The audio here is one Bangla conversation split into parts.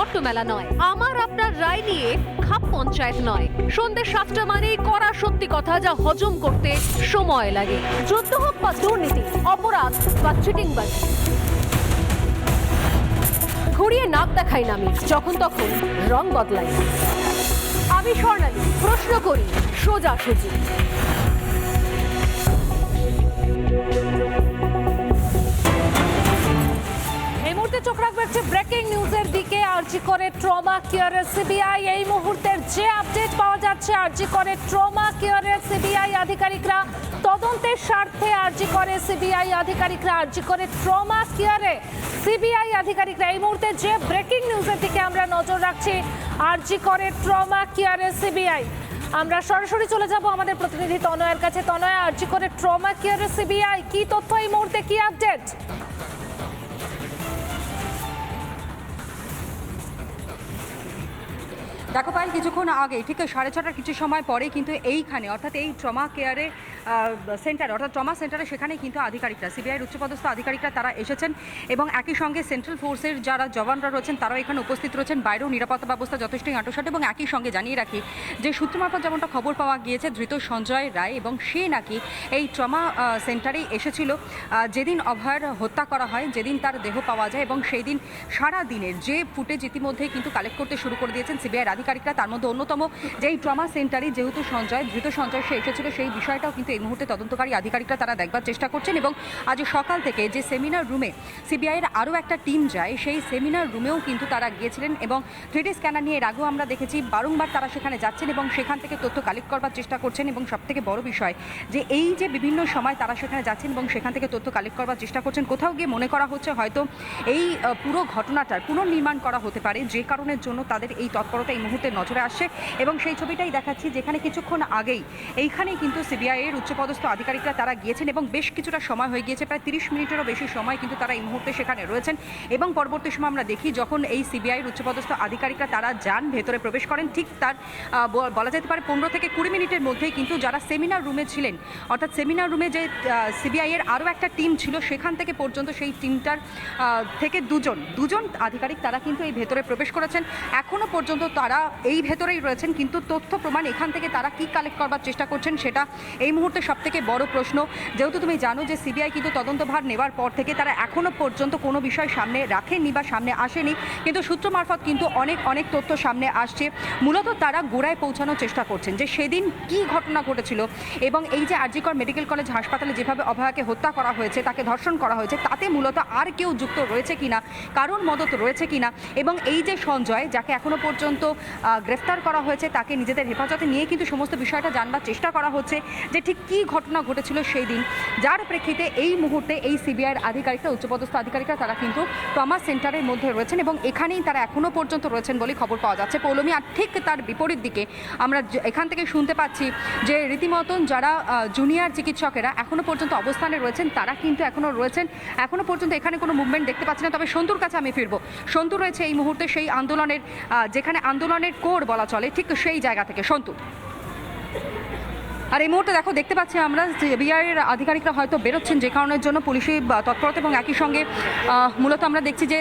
হট্টমেলা নয়, আমার আপনার রায় নিয়ে খাপ পঞ্চায়েত নয়। সন্ধ্যে 7টা মানেই করা সত্যি কথা, যা হজম করতে সময় লাগে। যুদ্ধ হোক বা দুর্নীতি, অপরাধ বা চিটিংবাজি, ঘুরিয়ে নাক দেখাই না আমি, যখন তখন রং বদলাই। আমি স্বর্ণালী, প্রশ্ন করি সোজাসুজি। এই মুহূর্তে চোখ রাখবে ব্রেকিং নিউজের দিকে। আরজি করে ট্রমা কেয়ারের সিবিআই, এই মুহূর্তের যে আপডেট পাওয়া যাচ্ছে, আরজি করে ট্রমা কেয়ারের সিবিআই আধিকারিকরা তদন্তের স্বার্থে, আরজি করে সিবিআই আধিকারিকরা, আরজি করে ট্রমা কেয়ারে সিবিআই আধিকারিকরা, এই মুহূর্তে যে ব্রেকিং নিউজের দিকে আমরা নজর রাখছি, আরজি করে ট্রমা কেয়ারের সিবিআই। আমরা সরাসরি চলে যাব আমাদের প্রতিনিধি তনয়ের কাছে। তনয়, আরজি করে ট্রমা কেয়ারের সিবিআই, কি তথ্য এই মুহূর্তে, কি আপডেট? দেখো পায়েল, কিছুক্ষণ আগে ঠিক 6:30টার কিছু সময় পরে কিন্তু এইখানে অর্থাৎ এই ট্রমা কেয়ারে সেন্টার অর্থাৎ ট্রমা সেন্টারে সেখানে কিন্তু আধিকারিকরা, সিবিআইয়ের উচ্চপদস্থ আধিকারিকরা তারা এসেছেন এবং একই সঙ্গে সেন্ট্রাল ফোর্সের যারা জওয়ানরা রয়েছেন তারাও এখানে উপস্থিত রয়েছেন। বাইরেও নিরাপত্তা ব্যবস্থা যথেষ্টই আঁটসাঁট এবং একই সঙ্গে জানিয়ে রাখি যে সূত্র মারফত যেমনটা খবর পাওয়া গিয়েছে, ধৃত সঞ্জয় রায় এবং সে নাকি এই ট্রমা সেন্টারেই এসেছিল যেদিন অভয়ের হত্যা করা হয়, যেদিন তার দেহ পাওয়া যায়, এবং সেই দিন সারা দিনের যে ফুটেজ ইতিমধ্যে কিন্তু কালেক্ট করতে শুরু করে দিয়েছেন সিবিআইয়ের আধিকারিকরা। তার মধ্যে অন্যতম যে এই ট্রমা সেন্টারে যেহেতু ধৃত সঞ্জয় সে এসেছিল, সেই বিষয়টাও কিন্তু এই মুহূর্তে তদন্তকারী আধিকারিকরা তারা দেখবার চেষ্টা করছেন। এবং আজ সকাল থেকে যে সেমিনার রুমে সিবিআইয়ের আরও একটা টিম যায়, সেই সেমিনার রুমেও কিন্তু তারা গিয়েছিলেন এবং 3D স্ক্যানার নিয়ে এর আগেও আমরা দেখেছি বারংবার তারা সেখানে যাচ্ছেন এবং সেখান থেকে তথ্য কালেক্ট করবার চেষ্টা করছেন। এবং সবথেকে বড় বিষয় যে এই যে বিভিন্ন সময় তারা সেখানে যাচ্ছেন এবং সেখান থেকে তথ্য কালেক্ট করবার চেষ্টা করছেন, কোথাও গিয়ে মনে করা হচ্ছে হয়তো এই পুরো ঘটনাটার পুনর্নির্মাণ করা হতে পারে, যে কারণের জন্য তাদের এই তৎপরতা এই মুহূর্তে নজরে আসছে। এবং সেই ছবিটাই দেখাচ্ছি যেখানে কিছুক্ষণ আগেই এইখানেই কিন্তু সিবিআইয়ের উচ্চপদস্থ আধিকারিকরা তারা গিয়েছেন এবং বেশ কিছুটা সময় হয়ে গিয়েছে, প্রায় 30 মিনিটেরও বেশি সময় কিন্তু তারা এই মুহূর্তে সেখানে রয়েছেন। এবং পরবর্তী সময় আমরা দেখি যখন এই সিবিআইয়ের উচ্চপদস্থ আধিকারিকরা তারা যান, ভেতরে প্রবেশ করেন, ঠিক তার বলা যেতে পারে 15 থেকে 20 মিনিটের মধ্যেই কিন্তু যারা সেমিনার রুমে ছিলেন, অর্থাৎ সেমিনার রুমে যে সিবিআইয়ের আরও একটা টিম ছিল সেখান থেকে পর্যন্ত সেই টিমটার থেকে দুজন আধিকারিক তারা কিন্তু এই ভেতরে প্রবেশ করেছেন। এখনও পর্যন্ত তারা এই ভেতরেই রয়েছেন, কিন্তু তথ্য প্রমাণ এখান থেকে তারা কি কালেক্ট করবার চেষ্টা করছেন সেটা এই মুহূর্তে সবথেকে বড় প্রশ্ন। যেহেতু তুমি জানো যে সিবিআই কিন্তু তদন্তভার নেওয়ার পর থেকে তারা এখনও পর্যন্ত কোনো বিষয় সামনে রাখেননি বা সামনে আসেনি, কিন্তু সূত্র মারফত কিন্তু অনেক তথ্য সামনে আসছে। মূলত তারা গোড়ায় পৌঁছানোর চেষ্টা করছেন যে সেদিন কি ঘটনা ঘটেছিল এবং এই যে আরজি কর মেডিকেল কলেজ হাসপাতালে যেভাবে অভয়াকে হত্যা করা হয়েছে, তাকে ধর্ষণ করা হয়েছে, তাতে মূলত আর কেউ যুক্ত রয়েছে কিনা, কারোর মদত রয়েছে কিনা, এবং এই যে সঞ্জয় যাকে এখনও পর্যন্ত গ্রেফতার করা হয়েছে তাকে নিজেদের হেফাজতে নিয়ে কিন্তু সমস্ত বিষয়টা জানবার চেষ্টা করা হচ্ছে যে ঠিক কী ঘটনা ঘটেছিল সেই দিন, যার প্রেক্ষিতে এই মুহূর্তে এই সিবিআইয়ের আধিকারিকরা, উচ্চপদস্থ আধিকারিকরা তারা কিন্তু ট্রমা সেন্টারের মধ্যে রয়েছেন এবং এখানেই তারা এখনও পর্যন্ত রয়েছেন বলে খবর পাওয়া যাচ্ছে। পৌলমী, আর ঠিক তার বিপরীত দিকে আমরা এখান থেকে শুনতে পাচ্ছি যে রীতিমতন যারা জুনিয়র চিকিৎসকেরা এখনও পর্যন্ত অবস্থানে রয়েছেন, তারা কিন্তু এখনও রয়েছেন, এখনও পর্যন্ত এখানে কোনো মুভমেন্ট দেখতে পাচ্ছি না। তবে সন্তুর কাছে আমি ফিরবো। সন্তু রয়েছে এই মুহূর্তে সেই আন্দোলনের, যেখানে আন্দোলনের কোর বলা চলে, ঠিক সেই জায়গা থেকে। সন্তু, আর এই মুহূর্তে দেখতে পাচ্ছি আমরা সিবিআইয়ের আধিকারিকরা হয়তো বেরোচ্ছেন, যে কারণের জন্য পুলিশি তৎপরতা এবং একই সঙ্গে মূলত আমরা দেখছি যে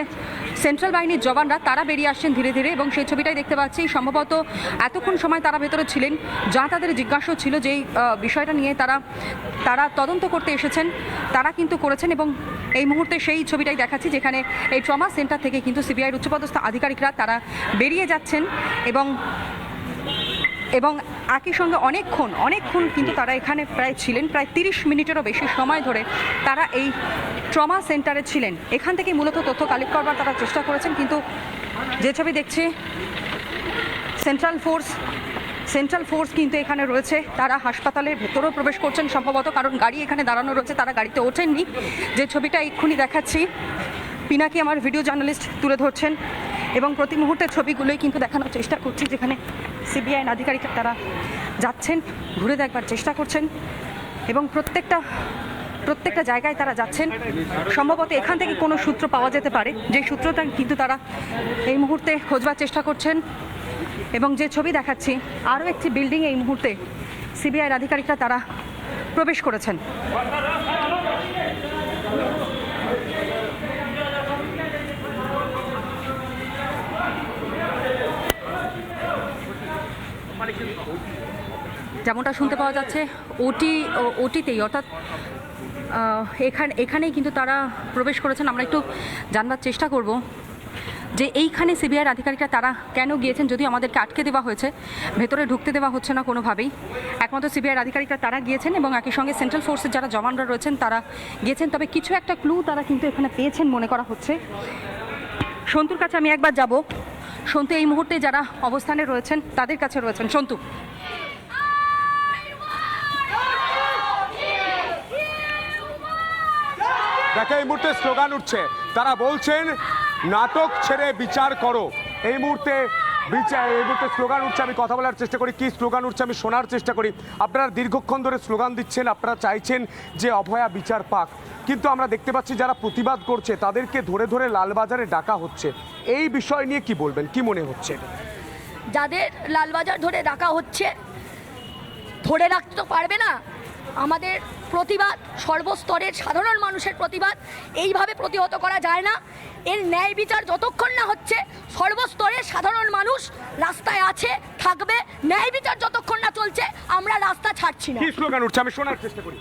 সেন্ট্রাল বাহিনীর জওয়ানরা তারা বেরিয়ে আসছেন ধীরে ধীরে, এবং সেই ছবিটাই দেখতে পাচ্ছি। সম্ভবত এতক্ষণ সময় তারা ভেতরে ছিলেন, যা তাদের জিজ্ঞাসা ছিল যেই বিষয়টা নিয়ে তারা তদন্ত করতে এসেছেন তারা কিন্তু করেছেন। এবং এই মুহূর্তে সেই ছবিটাই দেখাচ্ছি যেখানে এই ট্রমা সেন্টার থেকে কিন্তু সিবিআইয়ের উচ্চপদস্থ আধিকারিকরা তারা বেরিয়ে যাচ্ছেন এবং একই সঙ্গে অনেকক্ষণ কিন্তু তারা এখানে প্রায় ছিলেন, প্রায় 30 মিনিটেরও বেশি সময় ধরে তারা এই ট্রমা সেন্টারে ছিলেন। এখান থেকে মূলত তথ্য কালেক্ট করবার তারা চেষ্টা করেছেন, কিন্তু যে ছবি দেখছি সেন্ট্রাল ফোর্স কিন্তু এখানে রয়েছে, তারা হাসপাতালের ভেতরেও প্রবেশ করছেন সম্ভবত, কারণ গাড়ি এখানে দাঁড়ানো রয়েছে, তারা গাড়িতে ওঠেননি। যে ছবিটা এক্ষুনি দেখাচ্ছি পিনাকি আমার ভিডিও জার্নালিস্ট তুলে ধরছেন এবং প্রতি মুহূর্তের ছবিগুলোই কিন্তু দেখানোর চেষ্টা করছি, যেখানে সিবিআই আধিকারিকরা তারা যাচ্ছেন, ঘুরে দেখবার চেষ্টা করছেন এবং প্রত্যেকটা জায়গায় তারা যাচ্ছেন। সম্ভবত এখান থেকে কোনো সূত্র পাওয়া যেতে পারে, যে সূত্রটা কিন্তু তারা এই মুহূর্তে খোঁজবার চেষ্টা করছেন। এবং যে ছবি দেখাচ্ছি, আরও একটি বিল্ডিং এই মুহূর্তে সিবিআইয়ের আধিকারিকরা তারা প্রবেশ করেছেন। যেমনটা শুনতে পাওয়া যাচ্ছে ওটিতেই অর্থাৎ এখানেই কিন্তু তারা প্রবেশ করেছেন। আমরা একটু জানবার চেষ্টা করব যে এইখানে সিবিআইয়ের আধিকারিকরা তারা কেন গিয়েছেন, যদিও আমাদেরকে আটকে দেওয়া হয়েছে, ভেতরে ঢুকতে দেওয়া হচ্ছে না কোনোভাবেই। একমাত্র সিবিআইয়ের আধিকারিকরা তারা গিয়েছেন এবং একই সঙ্গে সেন্ট্রাল ফোর্সের যারা জওয়ানরা রয়েছেন তারা গিয়েছেন। তবে কিছু একটা ক্লু তারা কিন্তু এখানে পেয়েছেন মনে করা হচ্ছে। সন্তুর কাছে আমি একবার যাব। সন্তু এই মুহূর্তে যারা অবস্থানে রয়েছেন তাদের কাছে রয়েছেন। সন্তু, দেখো এই মুহূর্তে স্লোগান উঠছে, তারা বলছেন নাটক ছেড়ে বিচার করো। এই মুহূর্তে স্লোগান উঠছে। আমি কথা বলার চেষ্টা করি, কি স্লোগান উঠছে আমি শোনার চেষ্টা করি। আপনারা দীর্ঘক্ষণ ধরে স্লোগান দিচ্ছেন, আপনারা চাইছেন যে অভয়া বিচার পাক, কিন্তু আমরা দেখতে পাচ্ছি যারা প্রতিবাদ করছে তাদেরকে ধরে ধরে লালবাজারে ডাকা হচ্ছে। এই বিষয় নিয়ে কি বলবেন, কি মনে হচ্ছে? যাদের লালবাজার ধরে ডাকা হচ্ছে ধরে রাখতে তো পারবে না। আমাদের প্রতিবাদ সর্বস্তরের সাধারণ মানুষের প্রতিবাদ, এইভাবে প্রতিহত করা যায় না। এর ন্যায় বিচার যতক্ষণ না হচ্ছে সর্বস্তরের সাধারণ মানুষ রাস্তায় আছে, থাকবে। ন্যায় বিচার যতক্ষণ না চলছে আমরা রাস্তা ছাড়ছি না। কি স্লোগান উঠছে আমি শোনার চেষ্টা করি।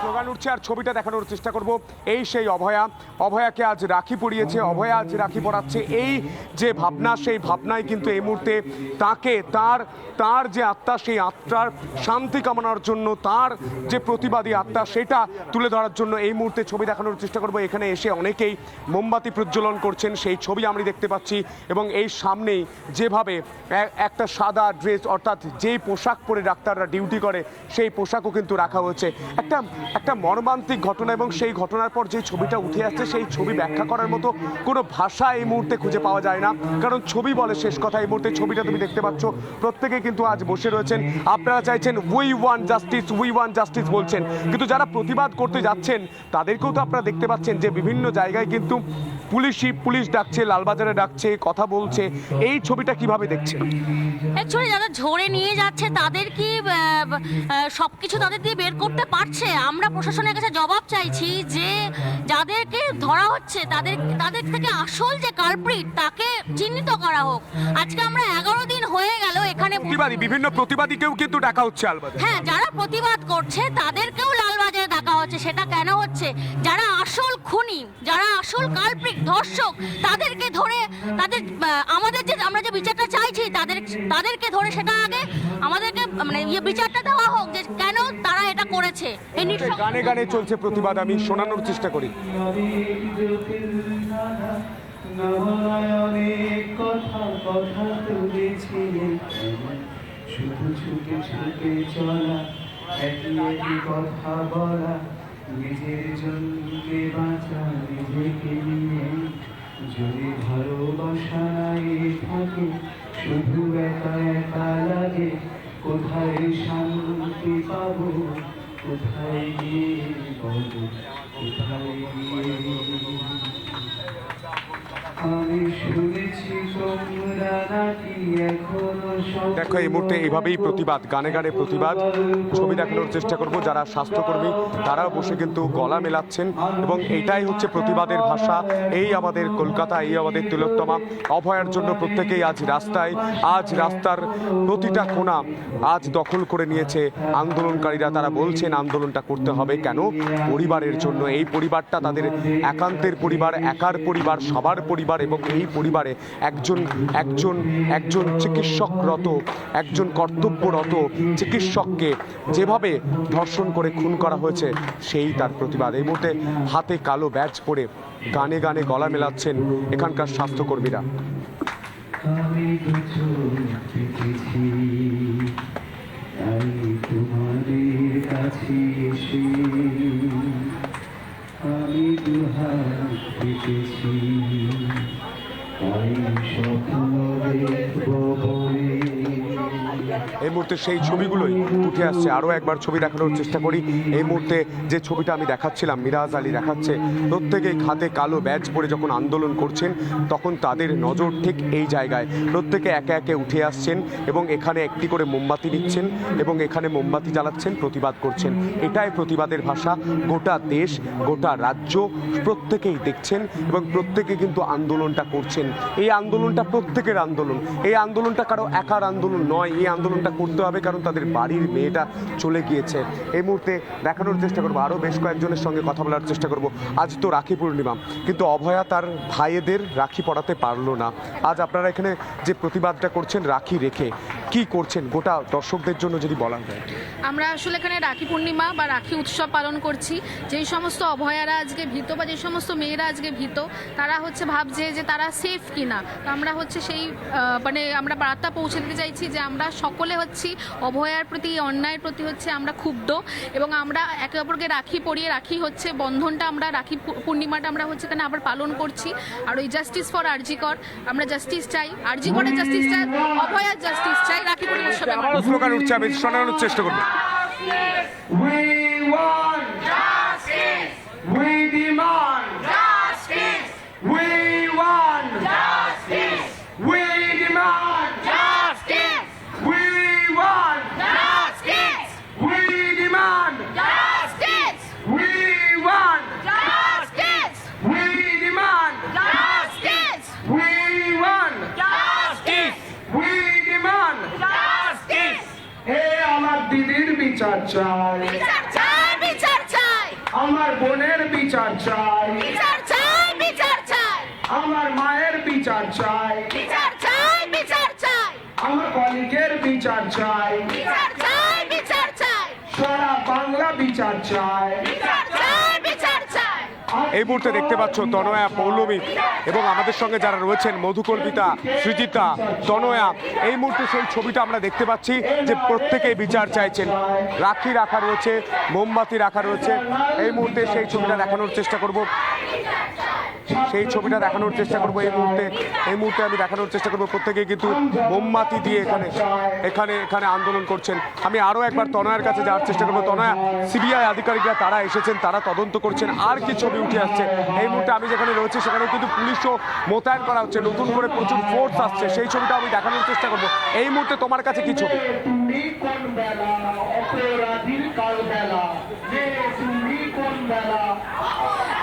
স্লোগান উঠছে আর ছবিটা দেখানোর চেষ্টা করব। এই সেই অভয়াকে আজ রাখি পরিয়েছে, অভয়া আজ রাখি পরাচ্ছে। এই যে ভাবনা, সেই ভাবনায় কিন্তু এই মুহূর্তে তাকে তার যে আত্মা, সেই আত্মার শান্তি কামনার জন্য, তার যে প্রতিবাদী আত্মা সেটা তুলে ধরার জন্য এই মুহূর্তে ছবি দেখানোর চেষ্টা করব। এখানে এসে অনেকেই মোমবাতি প্রজ্বলন করছেন, সেই ছবি আমরা দেখতে পাচ্ছি। এবং এই সামনেই যেভাবে একটা সাদা ড্রেস, অর্থাৎ যেই পোশাক পরে ডাক্তাররা ডিউটি করে সেই পোশাকও কিন্তু রাখা হয়েছে। একটা মর্মান্তিক ঘটনা, এবং সেই ঘটনার পর যে ছবিটা উঠে আসছে সেই ছবি ব্যাখ্যা করার মতো কোনো ভাষা এই মুহূর্তে খুঁজে পাওয়া যায় না, কারণ ছবি বলে শেষ কথা। এই মুহূর্তে ছবিটা তুমি দেখতে পাচ্ছ, প্রত্যেকে কিন্তু আজ বসে রয়েছেন। আপনারা চাইছেন উই ওয়ান্ট জাস্টিস বলছেন, কিন্তু যারা প্রতিবাদ করতে যাচ্ছেন তাদেরকেও তো আপনারা দেখতে পাচ্ছেন যে বিভিন্ন জায়গায় কিন্তু পুলিশ ডাকছে, লালবাজারে ডাকছে, কথা বলছে। এই ছবিটা কিভাবে দেখছেন? অ্যাকচুয়ালি যারা ধরে নিয়ে যাচ্ছে তাদের কি সবকিছু তাদের দিয়ে বের করতে পারছে? আমরা প্রশাসনের কাছে জবাব চাইছি যে যাদেরকে ধরা হচ্ছে তাদের থেকে আসল যে কালপ্রিট তাকে চিহ্নিত করা হোক। আজকে আমরা 11 দিন হয়ে গেল এখানে বিভিন্ন প্রতিবাদীকেও কিন্তু ডাকা হচ্ছে লালবাজারে। হ্যাঁ, যারা প্রতিবাদ করছে তাদেরকেও লালবাজারে ডাকা হচ্ছে। সেটা কেন হচ্ছে? যারা আসল খুনি, যারা আসল কালপ্রিট, ধর্ষক, তাদেরকে ধরে আমরা যে বিচারটা চাইছি তাদেরকে ধরে সেটা আগে আমাদেরকে বিচারটা দেওয়া হোক যে কেন তারা এটা করেছে। গানে গানে চলছে প্রতিবাদ, আমি শোনানোর চেষ্টা করি। শুধু ছুটে ছুটে চলা, একই কথা বলা, নিজের জন্যে বাঁচা, নিজেকে নিয়ে। যদি ভালোবাসা থাকে শুধু একা একা লাগে, কোথায় শান্তি পাবো, কোথায় গিয়ে পাবো, কোথায় গিয়ে। আমি শুনেছি তোমরা নাকি এখনো। দেখো এই মুহূর্তে এইভাবেই প্রতিবাদ, গানে গানে প্রতিবাদ। ছবি দেখানোর চেষ্টা করব। যারা স্বাস্থ্যকর্মী তারাও বসে কিন্তু গলা মেলাচ্ছেন, এবং এইটাই হচ্ছে প্রতিবাদের ভাষা। এই আমাদের কলকাতা, এই আমাদের তিলোত্তমা। অভয়ার জন্য প্রত্যেকেই আজ রাস্তায়। আজ রাস্তার প্রতিটা কোণা আজ দখল করে নিয়েছে আন্দোলনকারীরা। তারা বলছেন আন্দোলনটা করতে হবে কেন? পরিবারের জন্য। এই পরিবারটা তাদের একান্তের পরিবার, একার পরিবার, সবার পরিবার। এবং এই পরিবারে একজন চিকিৎসকরত, একজন কর্তব্যরত চিকিৎসককে যেভাবে ধর্ষণ করে খুন করা হয়েছে সেই তার প্রতিবাদ। এই মুহূর্তে হাতে কালো ব্যাজ পরে গানে গানে গলা মেলাচ্ছেন এখানকার স্বাস্থ্যকর্মীরা। আমি তোমাদের কাছে এসে আমি দুহাত পেতেছি, তাই স্বপ্ন দেখব বলে। এই মুহূর্তে সেই ছবিগুলোই উঠে আসছে। আরও একবার ছবি দেখানোর চেষ্টা করি। এই মুহূর্তে যে ছবিটা আমি দেখাচ্ছিলাম, মিরাজ আলী দেখাচ্ছে, প্রত্যেকেই হাতে কালো ব্যাজ পরে যখন আন্দোলন করছেন তখন তাদের নজর ঠিক এই জায়গায়। প্রত্যেকে একে একে উঠে আসছেন এবং এখানে একটি করে মোমবাতি নিচ্ছেন এবং এখানে মোমবাতি জ্বালাচ্ছেন, প্রতিবাদ করছেন। এটাই প্রতিবাদের ভাষা। গোটা দেশ, গোটা রাজ্য প্রত্যেকেই দেখছেন এবং প্রত্যেকে কিন্তু আন্দোলনটা করছেন। এই আন্দোলনটা প্রত্যেকের আন্দোলন। এই আন্দোলনটা কারো একার আন্দোলন নয়। এই আন্দোলনটা করতে হবে কারণ তাদের বাড়ির মেয়েটা চলে গিয়েছে। এই মুহূর্তে দেখানোর চেষ্টা করবো, আরও বেশ কয়েকজনের সঙ্গে কথা বলার চেষ্টা করব। আজ তো রাখি পূর্ণিমা, কিন্তু অভয়া তার ভাইয়েদের রাখি পরাতে পারলো না। আজ আপনারা এখানে যে প্রতিবাদটা করছেন রাখি রেখে, কি করছেন গোটা দর্শকদের জন্য যদি বলা যায়? আমরা আসলে এখানে রাখি পূর্ণিমা বা রাখি উৎসব পালন করছি। যেই সমস্ত অভয়ারা আজকে ভীত বা যে সমস্ত মেয়েরা আজকে ভীত, তারা হচ্ছে ভাবছে যে তারা সেফ কিনা। তো আমরা হচ্ছে সেই আমরা বার্তা পৌঁছে দিতে চাইছি যে আমরা সকলে হচ্ছি অভয়ার প্রতি, অন্যায়ের প্রতি হচ্ছে আমরা ক্ষুব্ধ এবং আমরা একে অপরকে রাখি পরিয়ে, রাখি হচ্ছে বন্ধনটা, আমরা রাখি পূর্ণিমাটা আমরা হচ্ছে এখানে আবার পালন করছি। আর ওই জাস্টিস ফর আরজি কর, আমরা জাস্টিস চাই, আরজি করের জাস্টিস চাই, অভয়ার জাস্টিস চাই। রাখি পূর্ণিমার উৎসবে আবারও স্লোগান উঠছে, আমি শোনানোর চেষ্টা করবো। We want justice. We demand justice. We want justice. We demand justice. We want justice. We demand justice. We want justice. We demand justice. We want justice. We demand justice. Hey, আমার দিদির বিচার চাই, বিচার চাই, বিচার চাই, আমার বোনের বিচার চাই, বিচার চাই, বিচার চাই, আমার মায়ের বিচার চাই, বিচার চাই, বিচার চাই, আমার কলিগের বিচার চাই, বিচার চাই, বিচার চাই, সারা বাংলা বিচার চাই। বিচার চাই, বিচার চাই। এই মুহূর্তে দেখতে পাচ্ছ তনয়া, পৌলমী এবং আমাদের সঙ্গে যারা রয়েছেন মধুকল্পিতা, সৃজিতা, তনয়া, এই মুহূর্তে সেই ছবিটা আমরা দেখতে পাচ্ছি যে প্রত্যেকেই বিচার চাইছেন। রাখি রাখা রয়েছে, মোমবাতি রাখা রয়েছে। এই মুহূর্তে সেই ছবিটা দেখানোর চেষ্টা করব, সেই ছবিটা দেখানোর চেষ্টা করব। এই মুহূর্তে আমি দেখানোর চেষ্টা করব প্রত্যেকেই কিন্তু মোমবাতি দিয়ে এখানে আন্দোলন করছেন। আমি আরও একবার তনয়ার কাছে যাওয়ার চেষ্টা করবো। তনয়া, সিবিআই আধিকারিকরা তারা এসেছেন, তারা তদন্ত করছেন, আর কি ছবি উঠে আসছে? এই মুহূর্তে আমি যেখানে রয়েছি সেখানেও কিন্তু পুলিশও মোতায়েন করা হচ্ছে, নতুন করে প্রচুর ফোর্স আসছে, সেই ছবিটা আমি দেখানোর চেষ্টা করবো। এই মুহূর্তে তোমার কাছে কি ছবি? তুমি কোন বেলা, অপরাধীর কাল বেলা, তুমি কোন বেলা।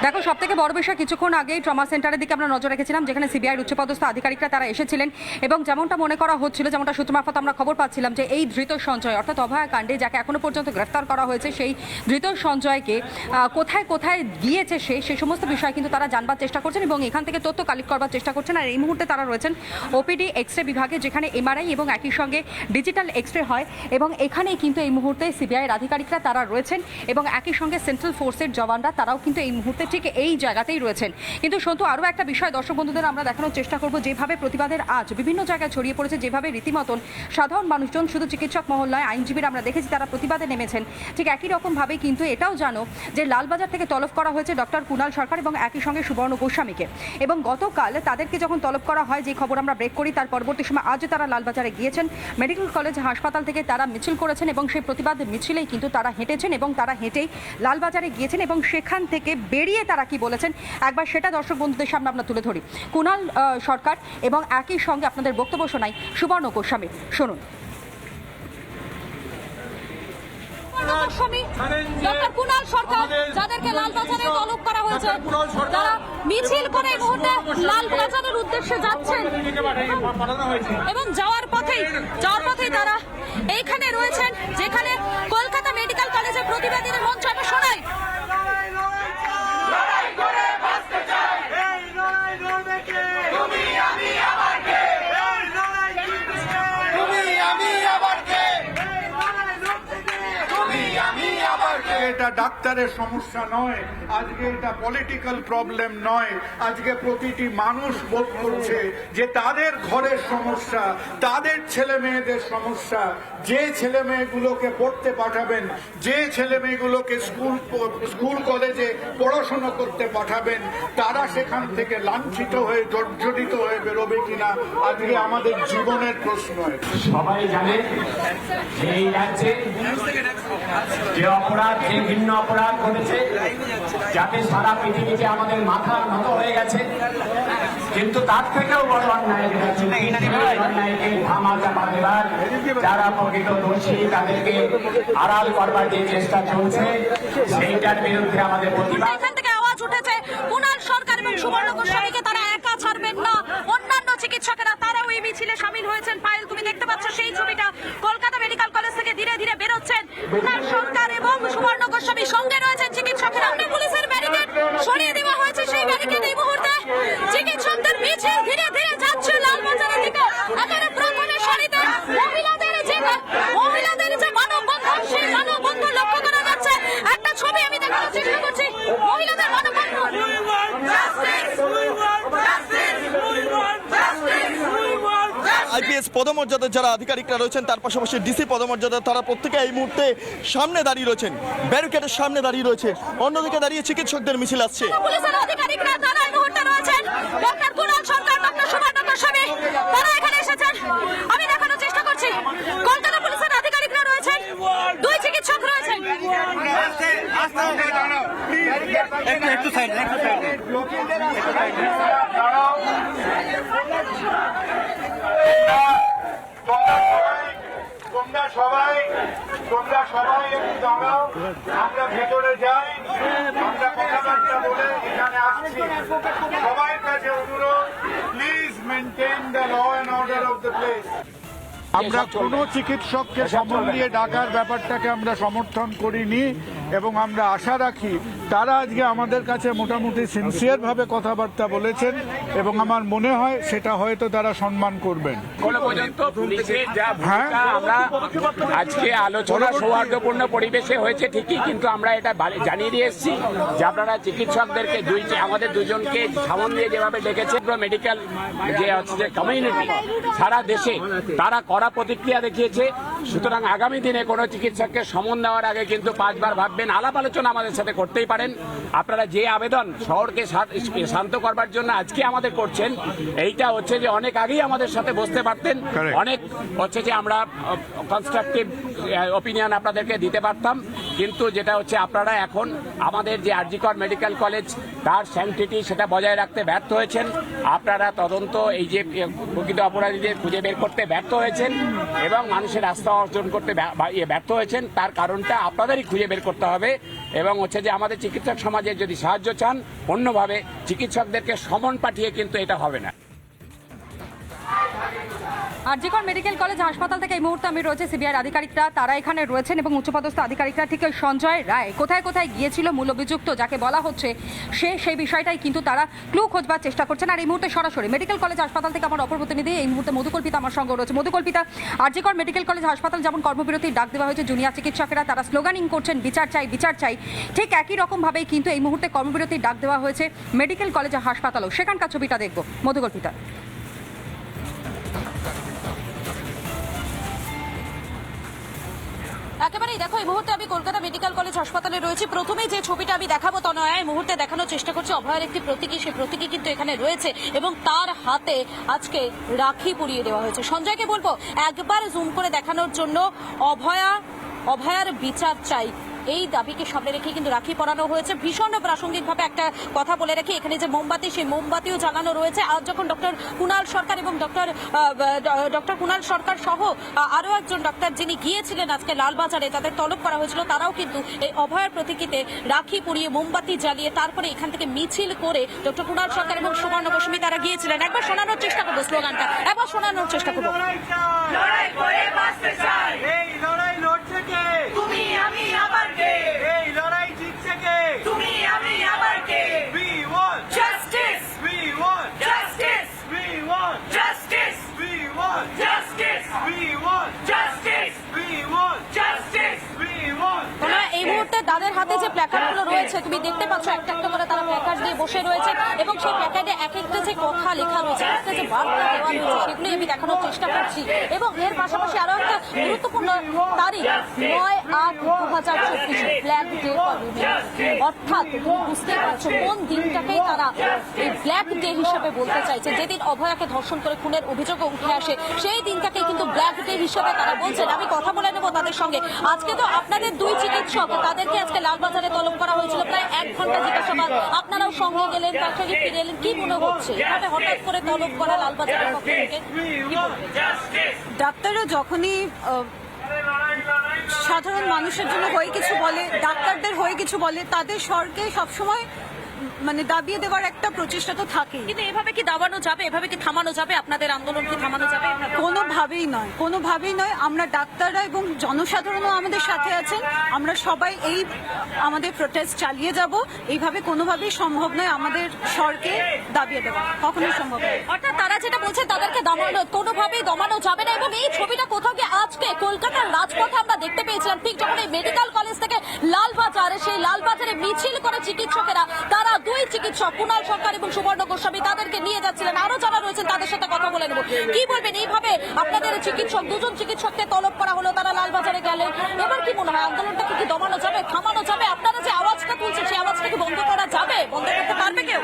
দেখো, সব থেকে বড় বিষয়, কিছুক্ষণ আগেই ট্রমা সেন্টারের দিকে আমরা নজর রেখেছিলাম, যেখানে সিবিআইয়ের উচ্চপদস্থ আধিকারিকরা তারা এসেছিলেন এবং যেমনটা মনে করা হচ্ছিল, যেমনটা সূত্র মারফত আমরা খবর পাচ্ছিলাম, যে এই ধৃত সঞ্জয় অর্থাৎ অভয়া কাণ্ডে যাকে এখনো পর্যন্ত গ্রেফতার করা হয়েছে, সেই ধৃত সঞ্জয়কে কোথায় কোথায় গিয়েছে সে সমস্ত বিষয় কিন্তু তারা জানবার চেষ্টা করছেন এবং এখান থেকে তথ্য কালেক্ট করবার চেষ্টা করছেন। আর এই মুহূর্তে তারা রয়েছেন ওপিডি এক্সরে বিভাগে, যেখানে এমআরআই এবং একই সঙ্গে ডিজিটাল এক্সরে হয় এবং এখানেই কিন্তু এই মুহূর্তে সিবিআইয়ের আধিকারিকরা তারা রয়েছেন এবং একই সঙ্গে সেন্ট্রাল ফোর্সের জওয়ানরা তারাও কিন্তু এই মুহূর্তে ঠিক এই জায়গাতেই রয়েছেন। কিন্তু সন্তু, আরও একটা বিষয় দর্শক বন্ধুদের আমরা দেখানোর চেষ্টা করব, যেভাবে প্রতিবাদের আজ বিভিন্ন জায়গায় ছড়িয়ে পড়েছে, যেভাবে রীতিমতন সাধারণ মানুষজন, শুধু চিকিৎসক মহল নয়, আইনজীবীরা আমরা দেখেছি তারা প্রতিবাদে নেমেছেন। ঠিক একই রকমভাবে কিন্তু এটাও জানো যে লালবাজার থেকে তলব করা হয়েছে ডক্টর কুণাল সরকার এবং একই সঙ্গে সুবর্ণ গোস্বামীকে, এবং গতকাল তাদেরকে যখন তলব করা হয়, যে খবর আমরা ব্রেক করি, তার পরবর্তী সময় আজ তারা লালবাজারে গিয়েছেন, মেডিকেল কলেজ হাসপাতাল থেকে তারা মিছিল করেছেন এবং সেই প্রতিবাদ মিছিলেই কিন্তু তারা হেঁটেছেন এবং তারা হেঁটেই লালবাজারে গিয়েছেন এবং সেখান থেকে বেরিয়ে তারা কি বলেছেন একবার সেটা দর্শক বন্ধুদের সামনে আমরা তুলে ধরি। কুণাল সরকার এবং একই সঙ্গে আপনাদের বক্তব্য শোনাই সুবর্ণ গোস্বামী, শুনুন। ডক্টর কুণাল সরকার, যাদেরকে লালবাজারে তলব করা হয়েছে, তারা মিছিল করে এই মুহূর্তে লালবাজারের উদ্দেশ্যে যাচ্ছেন এবং যাওয়ার পথেই তারা এইখানে রয়েছেন, যেখানে কলকাতা মেডিকেল কলেজের প্রতিবাদীদের মঞ্চ আমরা শোনাই। এটা ডাক্তারের সমস্যা নয়, আজকে এটা পলিটিক্যাল প্রবলেম নয়, আজকে প্রতিটি মানুষ বোধ করছে যে তাদের ঘরের সমস্যা, তাদের ছেলে মেয়েদের সমস্যা, যে ছেলে মেয়েগুলোকে পড়তে পাঠাবেন, যে ছেলে মেয়েগুলোকে স্কুল কলেজে পড়াশোনা করতে পাঠাবেন, তারা সেখান থেকে লাঞ্ছিত হয়ে জর্জরিত হয়ে বেরোবে কিনা আজকে আমাদের জীবনের প্রশ্ন। সবাই জানে যে এই রাজ্যে যে অপরাধ, যে ভিন্ন অপরাধ ঘটেছে, যাতে সারা পৃথিবীতে আমাদের মাথা নত হয়ে গেছে। কিন্তু তার থেকেও বড় অন্যায় যেটা অন্যায়কে ধামা চাপা দেবার, যারা প্রকৃত দোষী তাদেরকে আড়াল করবার যে চেষ্টা চলছে, সেইটার বিরুদ্ধে আমাদের প্রতিবাদ। এখান থেকে আওয়াজ উঠেছে কুণাল সরকার এবং সুবর্ণ গোস্বামীকে তারা একা ছাড়বেন না, অন্যান্য চিকিৎসকেরা তারাও এই মিছিলে সামিল হয়েছেন। পায়েল, তুমি দেখতে পাচ্ছ সেই ছবিটা, কলকাতা মেডিকেল কলেজ থেকে ধীরে ধীরে বেরোচ্ছেন কুণাল সরকার এবং সুবর্ণ গোস্বামী, সঙ্গে রয়েছেন চিকিৎসকেরা। পুলিশের ব্যারিকেড সরিয়ে দেওয়া হয়েছে, সেই ব্যারিকেড এই মুহূর্তে চিকিৎসকদের মিছিল ধীরে ধীরে যাচ্ছে লালবাজারের দিকে। এখানে প্রথমে সারিতে মহিলাদের যে মানববন্ধন, সেই মানববন্ধন লক্ষ্য করা যাচ্ছে। একটা ছবি আমি দেখানোর চেষ্টা করছি, মহিলাদের মানববন্ধন। আইপিএস পদমর্যাদার যারা আধিকারিকরা রয়েছেন, তার পাশাপাশি ডিসি পদমর্যাদা, তারা প্রত্যেকে এই মুহূর্তে সামনে দাঁড়িয়ে রয়েছেন, ব্যারিকেডের সামনে দাঁড়িয়ে রয়েছে। অন্যদিকে দাঁড়িয়ে চিকিৎসকদের মিছিল আসছে। পুলিশের আধিকারিকরা তারা এই মুহূর্তে রয়েছেন, ডক্টর কুণাল সরকার, ডক্টর সুবর্ণ গোস্বামী, তারা এখানে এসেছেন। আমি দেখানোর চেষ্টা করছি, কলকাতা পুলিশের আধিকারিকরা রয়েছেন, দুই চিকিৎসক রয়েছেন। তোমরা সবাই একটু দাঁড়াও, আমরা ভেতরে যাই, আমরা কথাবার্তা বলে এখানে আসছি। সবাই কাছে অনুরোধ, please maintain the law and order of the place. আমরা কোনো চিকিৎসককে সমন দিয়ে ডাকার ব্যাপারটাকে আমরা সমর্থন করিনি এবং আমরা আশা রাখি তারা আজকে আমাদের কাছে মোটামুটি সিনসিয়ার ভাবে কথাবার্তা বলেছেন এবং আমার মনে হয় সেটা হয়তো তারা সম্মান করবেন। হ্যাঁ, আমরা আজকে আলোচনা সৌহার্দ্যপূর্ণ পরিবেশে হয়েছে ঠিকই, কিন্তু আমরা এটা জানিয়ে দিয়ে এসেছি যে আপনারা চিকিৎসকদেরকে আমাদের দুজনকে সামন দিয়ে যেভাবে ডেকেছে, মেডিকেল যে হচ্ছে যে কমিউনিটি সারা দেশে তারা কড়া প্রতিক্রিয়া দেখিয়েছে। সুতরাং আগামী দিনে কোনো চিকিৎসককে সমন দেওয়ার আগে কিন্তু 5 বার ভাববেন। আলাপ আলোচনা আমাদের সাথে করতেই পারেন। আপনারা যে আবেদন শহরকে শান্ত করবার জন্য আজকে আমাদের করছেন, এইটা হচ্ছে যে অনেক আগেই আমাদের সাথে বসতে পারতেন, অনেক হচ্ছে যে আমরা কনস্ট্রাকটিভ ওপিনিয়ন আপনাদেরকে দিতে পারতাম। কিন্তু যেটা হচ্ছে আপনারা এখন আমাদের যে আরজিকর মেডিকেল কলেজ, তার স্যাংটিটি সেটা বজায় রাখতে ব্যর্থ হয়েছেন। আপনারা তদন্ত এই যে প্রকৃত অপরাধীদের খুঁজে বের করতে ব্যর্থ হয়েছেন এবং মানুষের আস্থা অর্জন করতে ব্যর্থ হয়েছেন। তার কারণটা আপনাদেরই খুঁজে বের করতে হবে এবং হচ্ছে যে আমাদের চিকিৎসক সমাজের যদি সাহায্য চান, অন্যভাবে চিকিৎসকদেরকে সমন পাঠিয়ে কিন্তু এটা হবে না। আরজিকর মেডিকেল কলেজ হাসপাতাল থেকে এই মুহূর্তে আমি রয়েছে সিবিআই আধিকারিকরা, তারা এখানে রয়েছেন এবং উচ্চপদস্থ আধিকারিকরা। ঠিক সঞ্জয় রায় কোথায় কোথায় গিয়েছিল মূল অভিযুক্ত যাকে বলা হচ্ছে, সেই বিষয়টাই কিন্তু তারা ক্লু খোঁজবার চেষ্টা করছেন। আর এই মুহূর্তে সরাসরি মেডিকেল কলেজ হাসপাতাল থেকে আমার অপর প্রতিনিধি এই মুহূর্তে মধুকল্পিতা আমার সঙ্গে রয়েছে। মধুকল্পিতা, আরজিকর মেডিকেল কলেজ হাসপাতাল যেমন কর্মবিরতির ডাক দেওয়া হয়েছে, জুনিয়র চিকিৎসকেরা তারা স্লোগানিং করছেন বিচার চাই বিচার চাই, ঠিক একই রকমভাবেই কিন্তু এই মুহূর্তে কর্মবিরতির ডাক দেওয়া হয়েছে মেডিকেল কলেজ হাসপাতালও। সেখানকার ছবিটা দেখবো মধুকল্পিতা। একেবারেই দেখো, এই মুহূর্তে আমি কলকাতা মেডিকেল কলেজ হাসপাতালে রয়েছি। প্রথমে যে ছবিটা আমি দেখাবো তনয়া, এই মুহূর্তে দেখানোর চেষ্টা করছি অভয়ের একটি প্রতীকী, সেই প্রতীকী কিন্তু এখানে রয়েছে এবং তার হাতে আজকে রাখি পরিয়ে দেওয়া হয়েছে। সঞ্জয়কে বলবো একবার জুম করে দেখানোর জন্য, অভয়ার বিচার চাই এই দাবিকে সামনে রেখে কিন্তু রাখি পরানো হয়েছে। ভীষণ প্রাসঙ্গিকভাবে একটা কথা বলে রাখি, এখানে যে মোমবাতি, সেই মোমবাতিও জ্বালানো রয়েছে। আজ যখন ডক্টর কুণাল সরকার এবং ডক্টর কুণাল সরকার সহ আরও একজন ডক্টর যিনি গিয়েছিলেন আজকে লালবাজারে, তাদের তলব করা হয়েছিল, তারাও কিন্তু এই অভয়ের প্রতীকীতে রাখি পরিয়ে মোমবাতি জ্বালিয়ে তারপরে এখান থেকে মিছিল করে ডক্টর কুণাল সরকার এবং সুবর্ণ গোস্বামী তারা গিয়েছিলেন। একবার শোনানোর চেষ্টা করবো স্লোগানটা, একবার শোনানোর চেষ্টা করবো। তুমি আমি আবার কে, এই লড়াই জিতছে কে, তুমি আমি আবার কে, we want justice, we want justice, we want justice, we want justice, we want justice, we want justice, we want। এই মুহূর্তে তাদের হাতে যে রয়েছে, তুমি দেখতে পাচ্ছ একটা একটা করে তারা প্ল্যাকার্ড দিয়ে বসে রয়েছে এবং সেই প্ল্যাকার্ডে এক একটা যে কথা লেখা রয়েছে, একটা যে বার্তা দেওয়া রয়েছে সেগুলি আমি দেখানোর চেষ্টা করছি। এবং এর পাশাপাশি আরো একটা গুরুত্বপূর্ণ তারিখ 9/8/2024 ব্ল্যাক ডে ফর উইমেন, অর্থাৎ তুমি বুঝতে পারছো কোন দিনটাকেই তারা এই ব্ল্যাক ডে হিসেবে বলতে চাইছে। যেদিন অভয়াকে ধর্ষণ করে খুনের অভিযোগ উঠে আসে সেই দিনটাকেই কিন্তু ব্ল্যাক ডে হিসেবে তারা বলছেন। আমি কথা বলে নেবো তাদের সঙ্গে। আজকে তো আপনাদের দুই চিকিৎসক, তাদেরকে আজকে লালবাজারে তলব করা হয়েছিল, প্রায় 1 ঘন্টা জিজ্ঞাসাবাদ, আপনারাও সঙ্গে গেলেন, তার সঙ্গে ফিরে এলেন, কি মনে হচ্ছে এভাবে হঠাৎ করে তলব করা লালবাজারের পক্ষ থেকে? ডাক্তাররা যখনই সাধারণ মানুষের জন্য হয়ে কিছু বলে, ডাক্তারদের হয়ে কিছু বলে, তাদের স্বরকে সবসময় মানে দাবিয়ে দেওয়ার একটা প্রচেষ্টা তো থাকে। কিন্তু এভাবে কি দাবানো যাবে, এভাবে কি থামানো যাবে, আপনাদের আন্দোলনকে থামানো যাবে? কোনোভাবেই নয়, কোনোভাবেই নয়। আমরা ডাক্তাররা এবং জনসাধারণও আমাদের সাথে আছেন, আমরা সবাই এই আমাদের প্রোটেস্ট চালিয়ে যাব। এইভাবে কোনোভাবেই সম্ভব নয় আমাদের স্বরকে দাবিয়ে দেওয়া, কখনোই সম্ভব নয়। অর্থাৎ তারা যেটা বলছে তাদেরকে দমানো কোনোভাবেই দমানো যাবে না। এবং এই ছবিটা কোথাও গিয়ে আজকে কলকাতার রাজপথে আমরা দেখতে পেয়েছিলাম, ঠিক যখন এই মেডিকেল কলেজ থেকে লালবাজারে, সেই লালবাজারে মিছিল করে চিকিৎসকেরা, তারা দুই চিকিৎসক কুণাল সরকার এবং সুবর্ণ গোস্বামী তাদেরকে নিয়ে যাচ্ছিলেন। আরো যারা রয়েছেন তাদের সাথে কথা বলে নেব। কি বলবেন, এইভাবে আপনাদের চিকিৎসক, দুজন চিকিৎসককে তলব করা হলো, তারা লালবাজারে গেলেন, এবার কি মনে হয় আন্দোলনটাকে কি দমানো যাবে, থামানো যাবে? আপনারা যে আওয়াজটা তুলছেন সেই আওয়াজটা কি বন্ধ করা যাবে, বন্ধ করতে পারবে কেউ?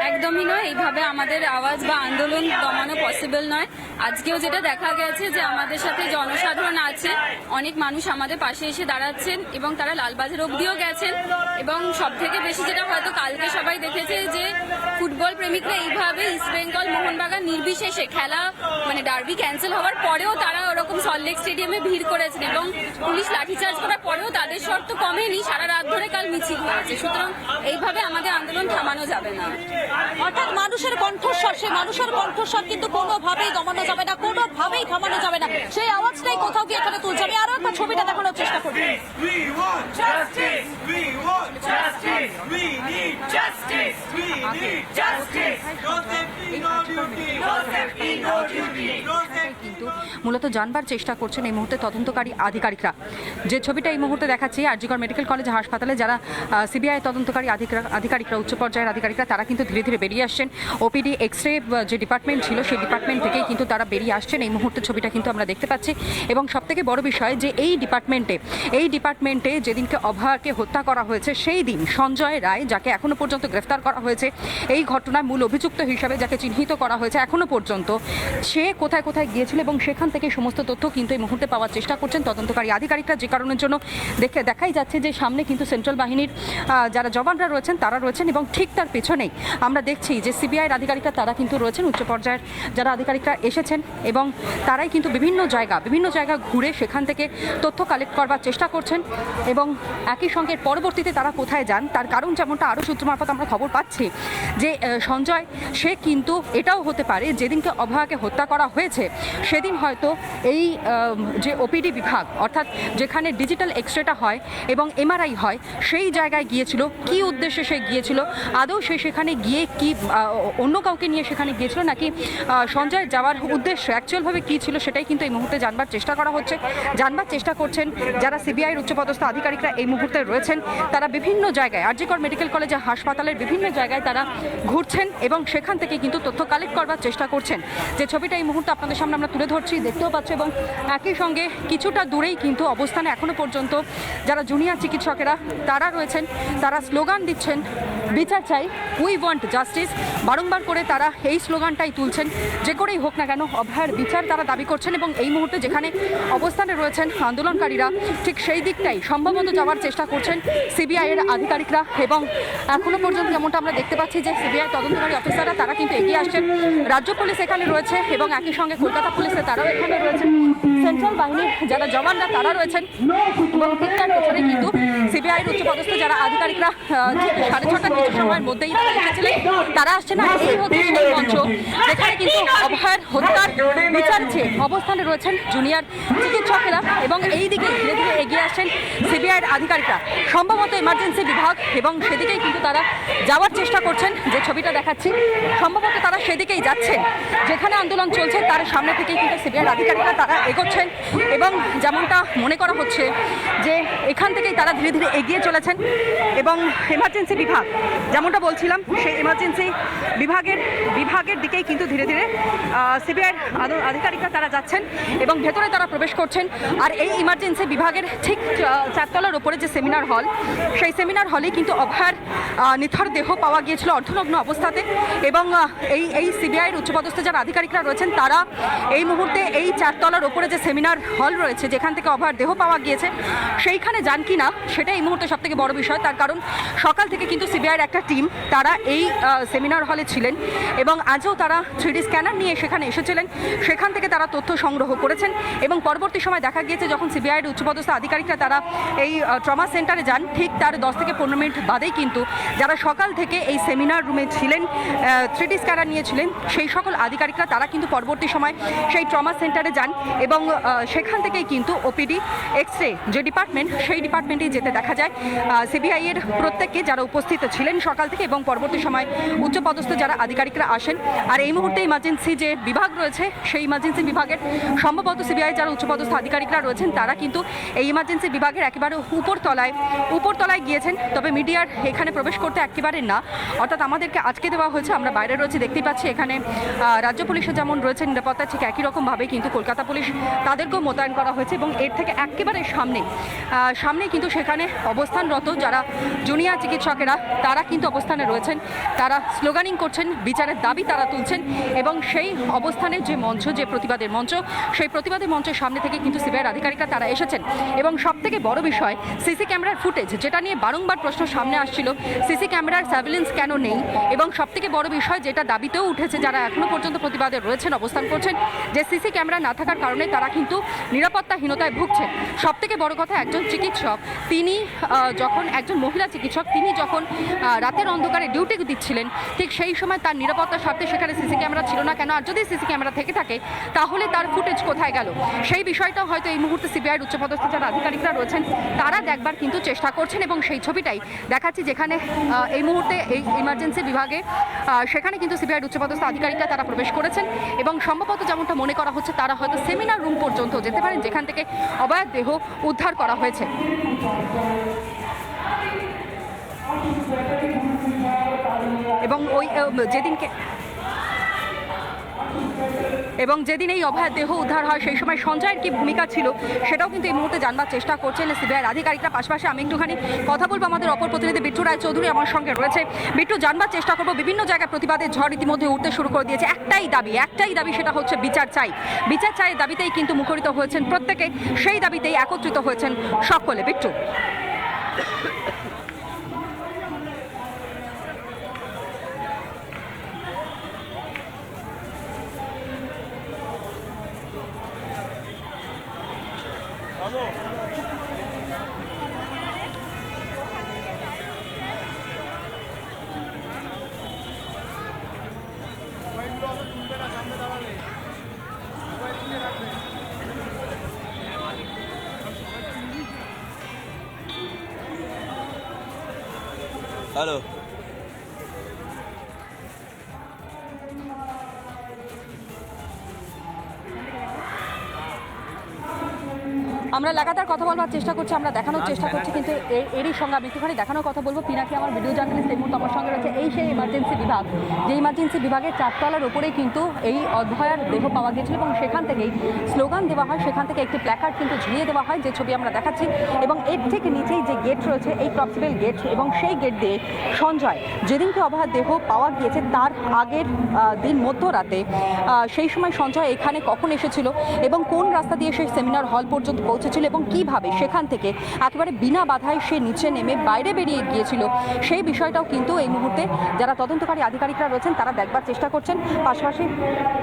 একদমই নয়, এইভাবে আমাদের আওয়াজ বা আন্দোলন দমানো পসিবল নয়। আজকেও যেটা দেখা গেছে যে আমাদের সাথে জনসাধারণ আছে, অনেক মানুষ আমাদের পাশে এসে দাঁড়াচ্ছেন এবং তারা লালবাজার অবধিও গেছেন। এবং সব থেকে বেশি যেটা হয়তো কালকে সবাই দেখেছে যে ফুটবল প্রেমিকরা এইভাবে ইস্টবেঙ্গল মোহনবাগান নির্বিশেষে খেলা মানে ডার্বি ক্যান্সেল হওয়ার পরেও তারা ওরকম সল্টলেক স্টেডিয়ামে ভিড় করেছেন এবং পুলিশ লাঠিচার্জ করার পরেও তাদের শর্ত কমেনি, সারা রাত ধরে কাল মিছিল হয়েছে। সুতরাং এইভাবে আমাদের আন্দোলন থামানো যাবে না। অর্থাৎ মানুষের কণ্ঠস্বর, সেই মানুষের কণ্ঠস্বর কিন্তু কোনোভাবেই দমানো যাবে না, কোনোভাবেই থামানো যাবে না। সেই আওয়াজটাই কোথাও গিয়ে এখানে তুলছে। আমি আরো একবার ছবিটা দেখানোর চেষ্টা করছি। We want justice. We want justice. We need justice. We need justice. No safety, no duty. No safety, no duty. No safety. কিন্তু মূলত জানবার চেষ্টা করছেন এই মুহূর্তে তদন্তকারী আধিকারিকরা। যে ছবিটা এই মুহূর্তে দেখাচ্ছি আরজিকর মেডিকেল কলেজ হাসপাতালে যারা সিবিআই তদন্তকারী আধিকারিকরা, উচ্চ পর্যায়ের আধিকারিকরা, তারা কিন্তু ধীরে ধীরে বেরিয়ে আসছেন। ওপিডি এক্সরে যে ডিপার্টমেন্ট ছিল সেই ডিপার্টমেন্ট থেকেই কিন্তু তারা বেরিয়ে আসছেন। এই মুহূর্তে ছবিটা কিন্তু আমরা দেখতে পাচ্ছি। এবং সবথেকে বড় বিষয় যে এই ডিপার্টমেন্টে যেদিনকে অভয়াকে হত্যা করা হয়েছে সেই দিন সঞ্জয় রায়, যাকে এখনো পর্যন্ত গ্রেফতার করা হয়েছে, এই ঘটনার মূল অভিযুক্ত হিসাবে যাকে চিহ্নিত করা হয়েছে এখনো পর্যন্ত, সে কোথায় কোথায় গিয়েছিল এবং সেখান থেকে সমস্ত তথ্য কিন্তু এই মুহূর্তে পাওয়ার চেষ্টা করছেন তদন্তকারী আধিকারিকরা। যে কারণের জন্য দেখাই যাচ্ছে যে সামনে কিন্তু সেন্ট্রাল বাহিনীর যারা জওয়ানরা রয়েছেন তারা রয়েছেন এবং ঠিক তার পেছনেই আমরা দেখছি যে সিবিআইয়ের আধিকারিকরা তারা কিন্তু রয়েছেন, উচ্চ পর্যায়ের যারা আধিকারিকরা এসেছেন এবং তারাই কিন্তু বিভিন্ন জায়গা ঘুরে সেখান থেকে তথ্য কালেক্ট করবার চেষ্টা করছেন। এবং একই সঙ্গে পরবর্তীতে তারা কোথায় যান তার কারণ যেমনটা আরও সূত্র মারফত আমরা খবর পাচ্ছি যে সঞ্জয় সে কিন্তু এটাও হতে পারে যেদিনকে অভয়াকে হত্যা করা হয়েছে সেদিন হয়তো এই যে ওপিডি বিভাগ, অর্থাৎ যেখানে ডিজিটাল এক্সরেটা হয় এবং এমআরআই হয়, সেই জায়গায় গিয়েছিল। কি উদ্দেশ্যে সে গিয়েছিল, আদৌ সে সেখানে গিয়ে কি অন্য কাউকে নিয়ে সেখানে গিয়েছিল নাকি সঞ্জয় যাওয়ার উদ্দেশ্য অ্যাকচুয়ালভাবে কী ছিল সেটাই কিন্তু এই মুহূর্তে জানবার চেষ্টা করা হচ্ছে। জানবার চেষ্টা করছেন যারা সিবিআইয়ের উচ্চপদস্থ আধিকারিকরা এই মুহূর্তে রয়েছেন। তারা বিভিন্ন জায়গায় আরজিকর মেডিকেল কলেজ হাসপাতালের বিভিন্ন জায়গায় তারা ঘুরছেন এবং সেখান থেকে কিন্তু তথ্য কালেক্ট করবার চেষ্টা করছেন। যে ছবিটা এই মুহূর্তে আপনাদের সামনে আমরা তুলে ধরছি, দেখতেও পাচ্ছি। এবং একই সঙ্গে কিছুটা দূরেই কিন্তু অবস্থানে এখনো পর্যন্ত যারা জুনিয়র চিকিৎসকেরা তারা রয়েছেন, তারা স্লোগান দিচ্ছেন বিচার চাই, উই ওয়ান্ট জাস্টিস। বারংবার করে তারা এই স্লোগানটাই তুলছেন। যে করেই হোক না কেন অভয়ের বিচার তারা দাবি করছেন এবং এই মুহূর্তে যেখানে অবস্থানে রয়েছেন আন্দোলনকারীরা ঠিক সেই দিকটাই সম্ভবত যাওয়ার চেষ্টা করছেন সিবিআইয়ের আধিকারিকরা। এবং এখনো পর্যন্ত যেমনটা আমরা দেখতে পাচ্ছি যে সিবিআই তদন্তকারী অফিসাররা তারা কিন্তু এগিয়ে আসছেন। রাজ্য পুলিশ এখানে রয়েছে এবং একই সঙ্গে কলকাতা পুলিশে তারাও এখানে রয়েছেন। সেন্ট্রাল বাহিনীর যারা জওয়ানরা তারা রয়েছেন এবং ঠিক তার পেছনে কিন্তু সিবিআইয়ের উচ্চপদস্থ যারা আধিকারিকরা ঠিক 6:30 কিছু সময়ের মধ্যেই তারা এসেছিলেন। তারা আসছে না, এই হচ্ছে সেই মঞ্চ যেখানে কিন্তু অভয়ার হত্যার বিচার চেয়ে অবস্থানে রয়েছেন জুনিয়র চিকিৎসকেরা এবং এই দিকে ধীরে ধীরে এগিয়ে আসছেন সিবিআইয়ের আধিকারিকরা, সম্ভবত এমার্জেন্সি বিভাগ, এবং সেদিকেই কিন্তু তারা যাওয়ার চেষ্টা করছেন। যে ছবিটা দেখাচ্ছি সম্ভবত তারা সেদিকেই যাচ্ছেন, যেখানে আন্দোলন চলছে তার সামনে থেকেই কিন্তু সিবিআইয়ের আধিকারিকরা তারা এগোচ্ছেন এবং যেমনটা মনে করা হচ্ছে যে এখান থেকেই তারা ধীরে ধীরে এগিয়ে চলেছেন এবং এমার্জেন্সি বিভাগ যেমনটা বলছিলাম সেই এমার্জেন্সি বিভাগের দিকেই কিন্তু ধীরে ধীরে সিবিআইয়ের আধিকারিকরা তারা যাচ্ছেন এবং ভেতরে তারা প্রবেশ করছেন। আর এই ইমার্জেন্সি বিভাগের ঠিক 4 তলার ওপরে যে সেমিনার হল, সেই সেমিনার হলে কিন্তু অভয়ার নিথর দেহ পাওয়া গিয়েছিল অর্ধনগ্ন অবস্থাতে এবং এই সিবিআইয়ের উচ্চপদস্থ যারা আধিকারিকরা রয়েছেন তারা এই মুহূর্তে এই 4 তলার ওপরে যে সেমিনার হল রয়েছে যেখান থেকে অভয়ার দেহ পাওয়া গিয়েছে সেইখানে যান কি না সেটা এই মুহূর্তে সবথেকে বড় বিষয়। তার কারণ সকাল থেকে কিন্তু সিবিআইয়ের একটা টিম তারা এই সেমিনার হলে ছিলেন এবং আজও তারা 3D স্ক্যানার নিয়ে সেখানে এসেছিলেন, সেখান থেকে তারা তথ্য সংগ্রহ করেছেন এবং পরবর্তী সময় দেখা গিয়েছে যখন সিবিআইয়ের উচ্চপদস্থ আধিকারিকরা তারা এই ট্রমা সেন্টারে যান ঠিক তার 10 থেকে 15 মিনিট বাদেই কিন্তু যারা সকাল থেকে এই সেমিনার রুমে ছিলেন 3D স্ক্যানার নিয়েছিলেন সেই সকল আধিকারিকরা তারা কিন্তু পরবর্তী সময় সেই ট্রমা সেন্টারে যান এবং সেখান থেকেই কিন্তু ওপিডি এক্সরে যে ডিপার্টমেন্ট সেই ডিপার্টমেন্টে যেতে দেখা যায় সিবিআইয়ের প্রত্যেককে যারা উপস্থিত ছিলেন সকাল থেকে এবং পরবর্তী সময় উচ্চপদস্থ যারা আধিকারিকরা আসেন। আর এই মুহূর্তে ইমার্জেন্সি যে বিভাগ রয়েছে সেই ইমার্জেন্সি বিভাগের সম্ভবত সিবিআই যারা উচ্চপদস্থ আধিকারিকরা রয়েছেন তারা কিন্তু এই ইমার্জেন্সি বিভাগের একেবারে উপরতলায় গিয়েছেন, তবে মিডিয়ার এখানে প্রবেশ করতে একেবারে না, অর্থাৎ আমাদেরকে আজকে দেওয়া হয়েছে, আমরা বাইরে রয়েছে দেখতেই পাচ্ছি এখানে রাজ্য পুলিশে যেমন রয়েছে নিরাপত্তা ঠিক একই রকমভাবে কিন্তু কলকাতা পুলিশ তাদেরকেও মোতায়েন করা হয়েছে এবং এর থেকে একেবারে সামনে কিন্তু সেখানে অবস্থানরত যারা জুনিয়র চিকিৎসকেরা তারা কিন্তু অবস্থানে রয়েছেন, তারা স্লোগানিং করছেন, বিচারের দাবি তারা তুলছেন এবং সেই অবস্থানের যে মঞ্চ, যে প্রতিবাদের মঞ্চ, সেই প্রতিবাদের মঞ্চের সামনে থেকে কিন্তু সিবিআইয়ের আধিকারিকরা তারা এসেছেন এবং সবথেকে বড় বিষয় সিসি ক্যামেরার ফুটেজ, যেটা নিয়ে বারংবার প্রশ্ন সামনে আসছিল সিসি ক্যামেরার সার্ভিলেন্স কেন নেই এবং সবথেকে বড় বিষয় যেটা দাবিতেও উঠেছে যারা এখনো পর্যন্ত প্রতিবাদে রয়েছেন অবস্থান করছেন যে সিসি ক্যামেরা না থাকার কারণে তারা কিন্তু নিরাপত্তাহীনতায় ভুগছেন। সবথেকে বড় কথা একজন চিকিৎসক তিনি যখন একজন মহিলা চিকিৎসক তিনি যখন রাতের অন্ধকারে ডিউটি দিচ্ছিলেন ঠিক সেই সময় তার নিরাপত্তার স্বার্থে সেখানে সিসি ক্যামেরা ছিল না কেন, আর যদি সিসি ক্যামেরা থেকে থাকে তাহলে তার ফুটেজ কোথায় গেল সেই বিষয়টা হয়তো এই মুহূর্তে সিবিআইয়ের উচ্চপদস্থ যারা আধিকারিকরা রয়েছেন তারা দেখবার কিন্তু চেষ্টা করছেন এবং সেই ছবিটাই দেখাচ্ছি যেখানে এই মুহূর্তে এই ইমার্জেন্সি বিভাগে সেখানে কিন্তু সিবিআইয়ের উচ্চপদস্থ আধিকারিকরা তারা প্রবেশ করেছেন এবং সম্ভবত যেমনটা মনে করা হচ্ছে তারা হয়তো সেমিনার রুম পর্যন্ত যেতে পারেন যেখান থেকে অভয়ার দেহ উদ্ধার করা হয়েছে। এবং যেদিন এই অভয়ার দেহ উদ্ধার হয় সেই সময় সঞ্জয়ের কি ভূমিকা ছিল সেটাও কিন্তু এই মুহূর্তে জানবার চেষ্টা করছেন সিবিআইয়ের আধিকারিকরা। পাশাপাশি আমি একটুখানি কথা বলবো, আমাদের অপর প্রতিনিধি বিট্টু রায় চৌধুরী আমার সঙ্গে রয়েছে। বিট্টু, জানবার চেষ্টা করবো, বিভিন্ন জায়গায় প্রতিবাদের ঝড় ইতিমধ্যে উঠতে শুরু করে দিয়েছে, একটাই দাবি সেটা হচ্ছে বিচার চাই দাবিতেই কিন্তু মুখরিত হয়েছেন প্রত্যেকে, সেই দাবিতেই একত্রিত হয়েছেন সকলে। বিট্টু। হ্যালো, আমরা লাগাতার কথা বলবার চেষ্টা করছি, আমরা দেখানোর চেষ্টা করছি, কিন্তু এরই সঙ্গে আমি একটুখানি দেখানোর কথা বলবো। পিনাকি আমার ভিডিও জার্নালিস্ট এই মুহূর্তে আমার সঙ্গে রয়েছে। এই সেই ইমার্জেন্সি বিভাগ, যে ইমার্জেন্সি বিভাগের 4 তলার ওপরেই কিন্তু এই অভয়ার দেহ পাওয়া গেছিল এবং সেখান থেকেই স্লোগান দেওয়া হয়, সেখান থেকে একটি প্ল্যাকার্ড কিন্তু ঝুলিয়ে দেওয়া হয় যে ছবি আমরা দেখাচ্ছি এবং এর ঠিক নিচেই যে গেট রয়েছে এই ক্রপসিবেল গেট এবং সেই গেট দিয়ে সঞ্জয় যেদিনকে অভয়ার দেহ পাওয়া গিয়েছে তার আগের দিন মধ্যরাতে সেই সময় সঞ্জয় এখানে কখন এসেছিল এবং কোন রাস্তা দিয়ে সেই সেমিনার হল পর্যন্ত পৌঁছে পৌঁছেছিল এবং কিভাবে সেখান থেকে একেবারে বিনা বাধায় সে নিচে নেমে বাইরে বেরিয়ে গিয়েছিল সেই বিষয়টাও কিন্তু এই মুহূর্তে যারা তদন্তকারী আধিকারিকরা রয়েছেন তারা দেখবার চেষ্টা করছেন।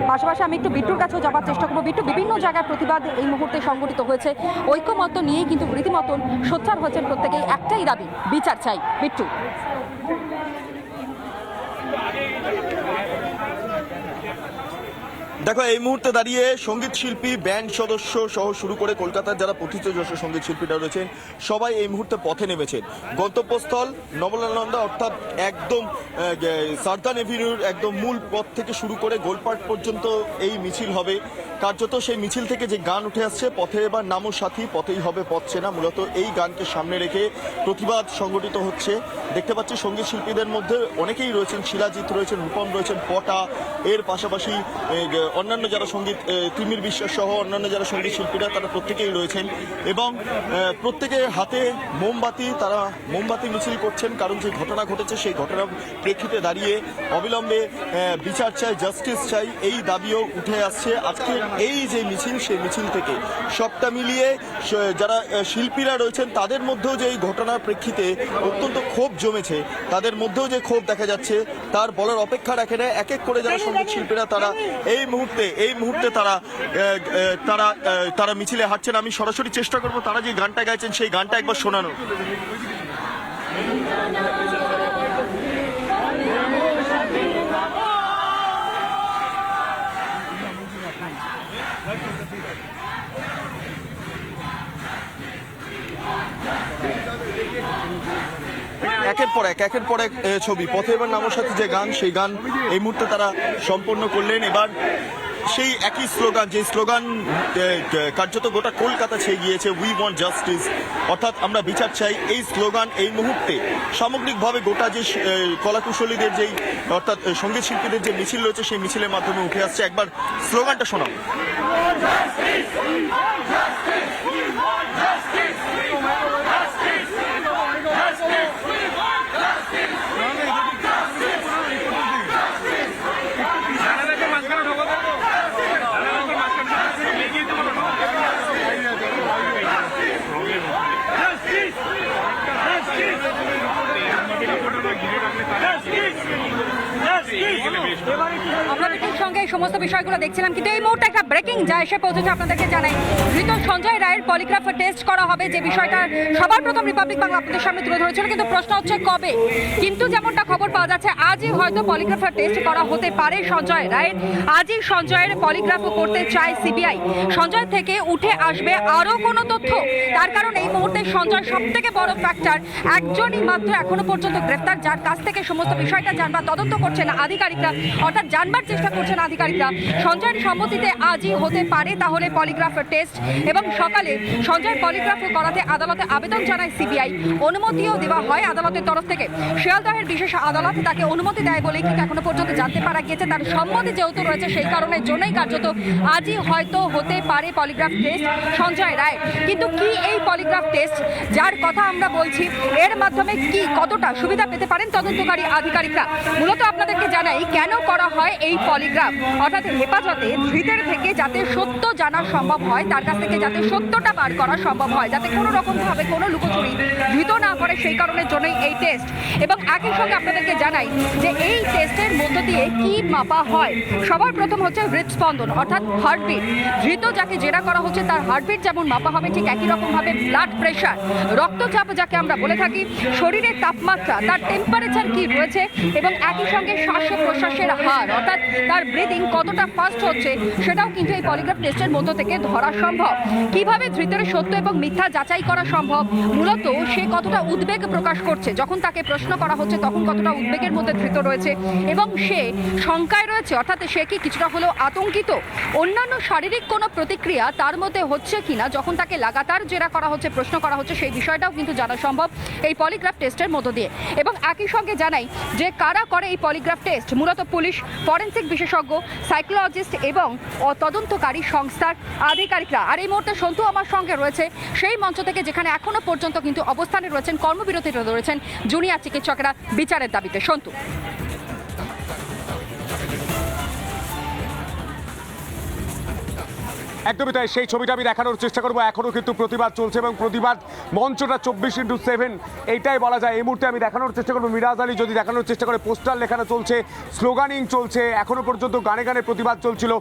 পাশাপাশি আমি একটু বিট্টুর কাছেও যাবার চেষ্টা করবো। বিট্টু, বিভিন্ন জায়গায় প্রতিবাদ এই মুহূর্তে সংগঠিত হয়েছে, ঐক্যমত্য নিয়েই কিন্তু রীতিমতন সোচ্চার হয়েছেন প্রত্যেকেই, একটাই দাবি, বিচার চাই। বিট্টু, দেখো এই মুহূর্তে দাঁড়িয়ে সঙ্গীত শিল্পী, ব্যান্ড সদস্য সহ শুরু করে কলকাতার যারা প্রথিতযশ সঙ্গীত শিল্পীরা রয়েছেন সবাই এই মুহূর্তে পথে নেমেছেন। গন্তব্যস্থল নবলানন্দা, অর্থাৎ একদম সার্দান এভিনিউর একদম মূল পথ থেকে শুরু করে গোলপার্ক পর্যন্ত এই মিছিল হবে। কার্যত সেই মিছিল থেকে যে গান উঠে আসছে, পথে এবার নামো সাথী, পথেই হবে পথ চেনা, মূলত এই গানকে সামনে রেখে প্রতিবাদ সংগঠিত হচ্ছে। দেখতে পাচ্ছি সঙ্গীত শিল্পীদের মধ্যে অনেকেই রয়েছেন, শিলাজিৎ রয়েছেন, রূপম রয়েছেন, পটা, এর পাশাপাশি অন্যান্য যারা সঙ্গীত, তিমির বিশ্বাস সহ অন্যান্য যারা সঙ্গীত শিল্পীরা তারা প্রত্যেকেই রয়েছেন এবং প্রত্যেকের হাতে মোমবাতি, তারা মোমবাতি মিছিল করছেন। কারণ যে ঘটনা ঘটেছে সেই ঘটনার প্রেক্ষিতে দাঁড়িয়ে অবিলম্বে বিচার চাই, জাস্টিস চাই, এই দাবিও উঠে আসছে। আজকের এই যে মিছিল, সেই মিছিল থেকে সবটা মিলিয়ে যারা শিল্পীরা রয়েছেন তাদের মধ্যেও যে এই ঘটনার প্রেক্ষিতে অত্যন্ত ক্ষোভ জমেছে, তাদের মধ্যেও যে ক্ষোভ দেখা যাচ্ছে তার বলার অপেক্ষা রাখে না। এক এক করে যারা সঙ্গীত শিল্পীরা তারা এই মুহূর্তে তারা মিছিলে হাঁটছেন। আমি সরাসরি চেষ্টা করব তারা যে গানটা গাইছেন সেই গানটা একবার শোনানো। একের পর এক ছবি, পথে এবার নামোর সাথে যে গান, সেই গান এই মুহূর্তে তারা সম্পন্ন করলেন। এবার সেই একই স্লোগান, যে স্লোগান কার্যত গোটা কলকাতা ছেয়ে গিয়েছে, উই ওয়ান্ট জাস্টিস, অর্থাৎ আমরা বিচার চাই, এই স্লোগান এই মুহূর্তে সামগ্রিকভাবে গোটা যে কলাকুশলীদের যেই অর্থাৎ সঙ্গীত শিল্পীদের যে মিছিল রয়েছে সেই মিছিলের মাধ্যমে উঠে আসছে। একবার স্লোগানটা শোনাও। আমরা বিটুর সঙ্গে এই সমস্ত বিষয়গুলো দেখছিলাম, কিন্তু এই মুহূর্তে একটা ব্রেকিং যা এসে পৌঁছেছে আপনাদেরকে জানাই। ধৃত সঞ্জয় রায়ের পলিগ্রাফ টেস্ট করা হবে, যে বিষয়টা সবার প্রথম রিপাবলিক বাংলা আপনাদের সামনে তুলে ধরেছিল, কিন্তু প্রশ্ন হচ্ছে কবে। কিন্তু যেমনটা খবর পাওয়া যাচ্ছে আজই হয়তো পলিগ্রাফের টেস্ট করা হতে পারে সঞ্জয় রায়ের। আজই সঞ্জয়ের পলিগ্রাফ করতে চায় সিবিআই। সঞ্জয় থেকে উঠে আসবে আরও কোনো তথ্য, তার কারণ এই মুহূর্তে সঞ্জয় সব থেকে বড় ফ্যাক্টর, একজনই মাত্র এখনো পর্যন্ত গ্রেফতার, যার কাছ থেকে সমস্ত বিষয়টা জানবার তদন্ত করছেন আধিকারিকরা, অর্থাৎ জানবার চেষ্টা করছেন আধিকারিকরা। সঞ্জয়ের সম্মতিতে আজই হতে পারে তাহলে পলিগ্রাফের টেস্ট, এবং সকালে সঞ্জয়ের পলিগ্রাফ করাতে আদালতে আবেদন জানায় সিবিআই। অনুমতিও দেওয়া হয় আদালতের তরফ থেকে। শিয়ালদহের বিশেষ আদালত তাকে অনুমতি দেয় বলেই কিন্তু এখনো পর্যন্ত জানতে পারা গিয়েছে। তার সম্মতি যেহেতু রয়েছে সেই কারণের জন্যই কার্যত আজই হয়তো হতে পারে পলিগ্রাফ টেস্ট সঞ্জয় রায়। কিন্তু কি এই পলিগ্রাফ টেস্ট যার কথা আমরা বলছি, এর মাধ্যমে কি কতটা সুবিধা পেতে পারেন তদন্তকারী আধিকারিকরা? মূলত আপনাদেরকে জানাই কেন করা হয় এই পলিগ্রাফ, অর্থাৎ হেফাজতে ধৃতের থেকে যাতে সত্য জানা সম্ভব হয়, তার কাছ থেকে যাতে সত্যটা বার করা সম্ভব হয়, যাতে কোনো রকমভাবে কোনো লুকোচুরি ধৃত না করে, সেই কারণের জন্যই এই টেস্ট। এবং একই সঙ্গে আপনাদেরকে জানাই যে এই টেস্টের মধ্য দিয়ে কি মাপা হয়। সবার প্রথম হচ্ছে হৃদস্পন্দন, অর্থাৎ হার্টবিট। ধৃত যাকে জেরা করা হচ্ছে তার হার্টবিট যেমন মাপা হবে, ঠিক একই রকমভাবে ব্লাড প্রেশার, রক্তচাপ যাকে আমরা বলে থাকি, শরীরের তাপমাত্রা, তার টেম্পারেচার কি রয়েছে, এবং একই সঙ্গে শ্বাস প্রশ্বাসের হার, অর্থাৎ তার ব্রিদিং কতটা ফাস্ট হচ্ছে, সেটাও কিন্তু এই পলিগ্রাফ টেস্টের মধ্য থেকে ধরা সম্ভব। কিভাবে ধৃতের সত্য এবং মিথ্যা যাচাই করা সম্ভব, মূলত সে কতটা উদ্বেগ প্রকাশ করছে, যখন তাকে প্রশ্ন করা হচ্ছে তখন কতটা উদ্বেগের মধ্যে ধৃত রয়েছে এবং সে শঙ্কায় রয়েছে, অর্থাৎ সে কি কিছুটা হলেও আতঙ্কিত, অন্যান্য শারীরিক কোনো প্রতিক্রিয়া তার মধ্যে হচ্ছে কিনা যখন তাকে লাগাতার জেরা করা হচ্ছে, প্রশ্ন করা হচ্ছে, সেই বিষয়টাও কিন্তু জানা সম্ভব এই পলিগ্রাফ টেস্টের মধ্য দিয়ে। এবং একই সঙ্গে জানাই যে কারা করে এই পলিগ্রাফ টেস্ট, মূলত পুলিশ, ফরেন্সিক বিশেষজ্ঞ, সাইকোলজিস্ট এবং তদন্তকারী সংস্থার আধিকারিকরা। আর এই মুহূর্তে সন্তু আমার সঙ্গে রয়েছে সেই মঞ্চ থেকে, যেখানে এখনো পর্যন্ত কিন্তু অবস্থানে রয়েছেন, কর্মবিরতিতে রয়েছেন জুনিয়র চিকিৎসকেরা বিচারের দাবিতে। সন্তু, একদমই তাই, সেই ছবিটা আমি দেখানোর চেষ্টা করবো। এখনো কিন্তু প্রতিবাদ চলছে এবং প্রতিবাদ মঞ্চটা 24/7 এইটাই বলা যায়। এই মুহূর্তে আমি দেখানোর চেষ্টা করবো, মিরাজ আলী যদি দেখানোর চেষ্টা করে, পোস্টার লেখানো চলছে, স্লোগানিং চলছে, এখনো পর্যন্ত গানে গানে প্রতিবাদ চলছিল।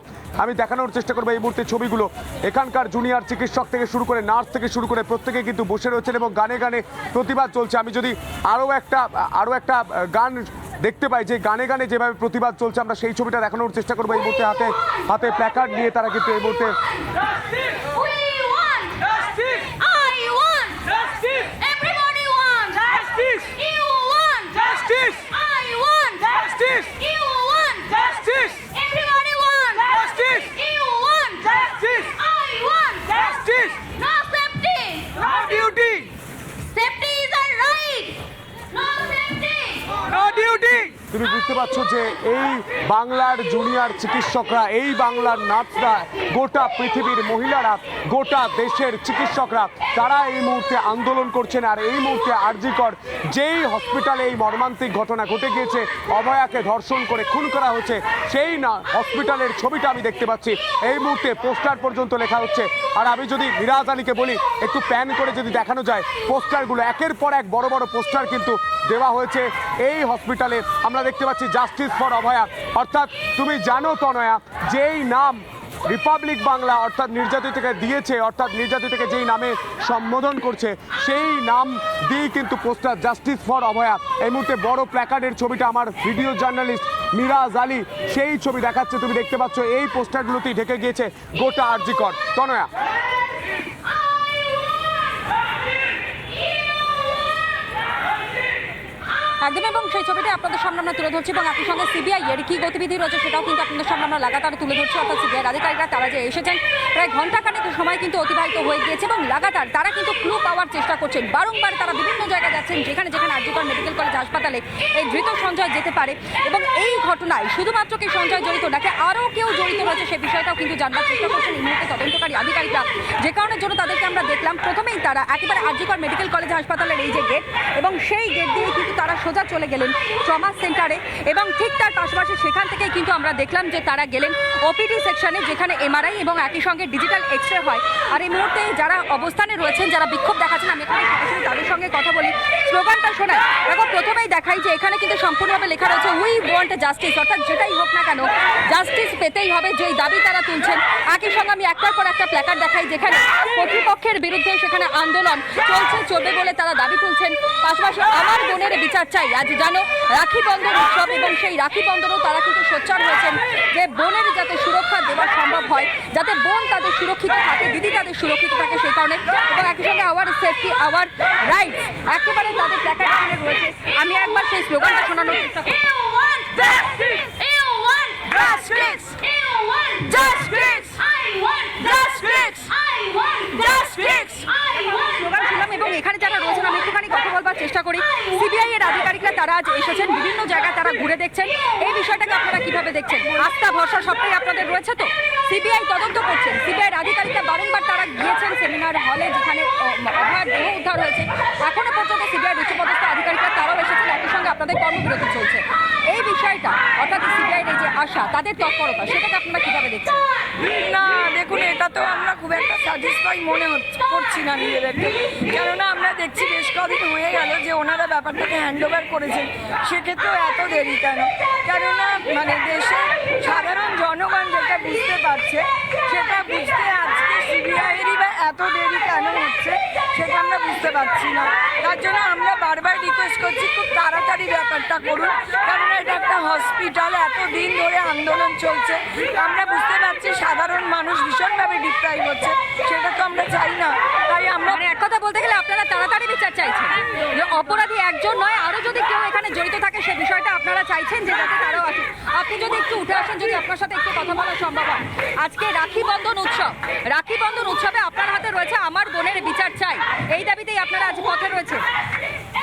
আমি দেখানোর চেষ্টা করবো এই মুহূর্তে ছবিগুলো। এখানকার জুনিয়র চিকিৎসক থেকে শুরু করে, নার্স থেকে শুরু করে প্রত্যেকে কিন্তু বসে রয়েছেন এবং গানে গানে প্রতিবাদ চলছে। আমি যদি আরও একটা গান দেখতে পাই যে গানে গানে যেভাবে প্রতিবাদ চলছে, আমরা সেই ছবিটা দেখানোর চেষ্টা করবো। এই মুহূর্তে হাতে প্ল্যাকার্ড নিয়ে তারা কিন্তু এই মুহূর্তে তুমি বুঝতে পারছো যে এই বাংলার জুনিয়র চিকিৎসকরা, এই বাংলার নার্সরা, গোটা পৃথিবীর মহিলারা, গোটা দেশের চিকিৎসকরা তারা এই মুহূর্তে আন্দোলন করছেন। আর এই মুহূর্তে আরজিকর যেই হসপিটালে এই মর্মান্তিক ঘটনা ঘটে গিয়েছে, অভয়াকে ধর্ষণ করে খুন করা হচ্ছে, সেই না হসপিটালের ছবিটা আমি দেখতে পাচ্ছি। এই মুহূর্তে পোস্টার পর্যন্ত লেখা হচ্ছে। আর আমি যদি মিরাজ আলীকে বলি একটু প্যান করে যদি দেখানো যায় পোস্টারগুলো, একের পর এক বড় বড় পোস্টার কিন্তু দেওয়া হয়েছে এই হসপিটালে। আমরা দেখতে পাচ্ছি জাস্টিস ফর অভয়া। অর্থাৎ তুমি জানো তনয়া, যেই নাম রিপাবলিক বাংলা অর্থাৎ নির্যাতিতকে দিয়েছে, অর্থাৎ নির্যাতিতকে যেই নামে সম্বোধন করছে, সেই নাম দিয়েই কিন্তু পোস্টার জাস্টিস ফর অভয়া। এই মুহূর্তে বড় প্ল্যাকার্ডের ছবিটা আমার ভিডিও জার্নালিস্ট মিরাজ আলী সেই ছবি দেখাচ্ছে। তুমি দেখতে পাচ্ছ এই পোস্টারগুলোতেই ঢেকে গিয়েছে গোটা আরজিকর। তনয়া, একদম, এবং সেই ছবিটা আপনাদের সামনে আমরা তুলে ধরছি এবং একই সঙ্গে সিবিআই এর কি গতিবিধি রয়েছে সেটাও কিন্তু আপনাদের সামনে আমরা লাগাতার তুলে ধরছি। অর্থাৎ সিবিআই আধিকারিকরা তারা যে এসেছেন প্রায় ঘন্টাখানেক সময় কিন্তু অতিবাহিত হয়ে গিয়েছে এবং লাগাতার তারা কিন্তু ক্লু পাওয়ার চেষ্টা করছেন। বারংবার তারা বিভিন্ন জায়গায় যাচ্ছেন যেখানে আরজিকর মেডিকেল কলেজ হাসপাতালে এই ধৃত সঞ্জয় যেতে পারে এবং এই ঘটনায় শুধুমাত্র কি সঞ্জয় জড়িত নাকি আরও কেউ জড়িত রয়েছে সে বিষয়টাও কিন্তু জানবার চেষ্টা করছেন এই মুহূর্তে তদন্তকারী আধিকারিকরা। যে কারণের জন্য তাদেরকে আমরা দেখলাম প্রথমেই তারা একেবারে আরজিকর মেডিকেল কলেজ হাসপাতালের এই যে গেট, এবং সেই গেট দিয়ে কিন্তু তারা সোজা চলে গেলেন ট্রমা সেন্টারে এবং ঠিক তার পাশাপাশি সেখান থেকে কিন্তু আমরা দেখলাম যে তারা গেলেন ওপিডি সেকশনে যেখানে এমআরআই এবং একই সঙ্গে ডিজিটাল এক্সরে হয়। আর এই মুহূর্তে যারা অবস্থানে রয়েছেন, যারা বিক্ষোভ দেখাচ্ছেন, আমি এখানে সরাসরি তাদের সঙ্গে কথা বলি, স্লোগানটা শোনাই। দেখো, প্রথমেই দেখাই যে এখানে কিন্তু সম্পূর্ণভাবে লেখা রয়েছে উই ওয়ান্ট জাস্টিস, অর্থাৎ যেটাই হোক না কেন জাস্টিস পেতেই হবে, যেই দাবি তারা তুলছেন। একই সঙ্গে আমি একটার পর একটা প্ল্যাকার্ড দেখাই যেখানে কর্তৃপক্ষের বিরুদ্ধে সেখানে আন্দোলন চলবে বলে তারা দাবি তুলছেন। পাশাপাশি আমার বোনের বিচার চাই। আজ জানো রাখি বন্ধন উৎসব এবং সেই রাখি বন্ধনও তারা কিন্তু সোচ্চার হয়েছেন যে বোনের যাতে সুরক্ষা দেওয়া সম্ভব হয়, যাতে বোন তাদের সুরক্ষিত থাকে, দিদি তাদের সুরক্ষিত থাকে, সেই কারণে। এবং একই সঙ্গে আওয়ার সেফটি আওয়ার রাইটস একেবারে তাদের প্ল্যাকার্ড এখানে রয়েছে। আমি একবার সেই স্লোগানটা শোনানোর চেষ্টা করি। এবং এখানে যারা রয়েছেন আমি একটুখানি কথা বলবার চেষ্টা করি। সিবিআই এর আধিকারিকরা তারা আজ এসেছেন, বিভিন্ন জায়গায় তারা ঘুরে দেখছেন। এই বিষয়টাকে আপনারা কিভাবে দেখছেন? আস্থা ভরসা সবটাই আপনাদের রয়েছে তো? সিবিআই তদন্ত করছেন, সিবিআই এর আধিকারিকরা বারংবার তারা গিয়েছেন সেমিনার হলে যেখানে অভয়ার দেহ উদ্ধার হয়েছে। এখনো পর্যন্ত সিবিআই উচ্চপদস্থ আধিকারিকরা তারাও এসেছেন, একই সঙ্গে আপনাদের কর্মবিরতি চলছে। এই বিষয়টা অর্থাৎ সিবিআই এর যে আশা, তাদের তৎপরতা, সেটাকে আপনারা কিভাবে দেখছেন? না দেখুন, এটা তো আমরা খুব একটা স্যাটিসফাই মনে করছি না নিজেদেরকে, কেননা আমরা দেখছি বেশ কদিন হয়ে গেল যে ওনারা ব্যাপারটাকে হ্যান্ড ওভার করেছেন, সেক্ষেত্রেও এত দেরি কেন? কেননা মানে দেশে সাধারণ জনগণ যেটা বুঝতে পারছে সেটা বুঝতে আজকে সিবিআইয়েরই বা এত দেরি কেন হচ্ছে সেটা আমরা বুঝতে পারছি না। তার জন্য আমরা বারবার রিকোয়েস্ট করছি খুব তাড়াতাড়ি ব্যাপারটা করুন, কারণ এটা একটা হসপিটাল, এত দিন ধরে আন্দোলন চলছে, আমরা বুঝতে পারছি সাধারণ মানুষ ভীষণভাবে ডিপ্রাইভ হচ্ছে, সেটা তো আমরা চাই না। তাই আমরা এক কথা বলতে গেলে আপনারা তাড়াতাড়ি বিচার চাইছেন, যে অপরাধী একজন নয় আরও যদি কেউ এখানে জড়িত থাকে সে বিষয়টা আপনারা চাইছেন যে যাতে তারাও আসুন। আপনি যদি একটু উঠে আসেন, যদি আপনার সাথে একটু কথা বলা সম্ভব হয়। আজকে রাখি বন্ধন উৎসব, রাখি বন্ধন উৎসবে আপনার হাতে রয়েছে আমার বোনের বিচার চাই, এই দাবিতেই আপনারা আজ পথে রয়েছে।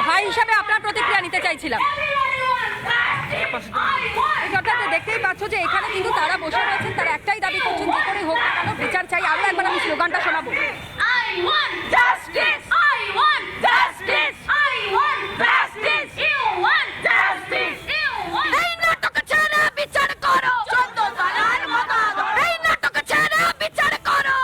ভাই হিসাবে আপনার প্রতিক্রিয়া নিতে চাইছিলাম। অর্থাৎ দেখতেই পাচ্ছ যে এখানে কিন্তু তারা বসে রয়েছেন, তারা একটাই দাবি করছেন যে করেই হোক কেন বিচার চাই। আরও একবার আমি স্লোগানটা শোনাবো। I want justice! I want justice! I want justice! You want justice! You want এই নাটক ছেড়ে বিচার করো! চন্দ্র তলার মতো এই নাটক ছেড়ে বিচার করো!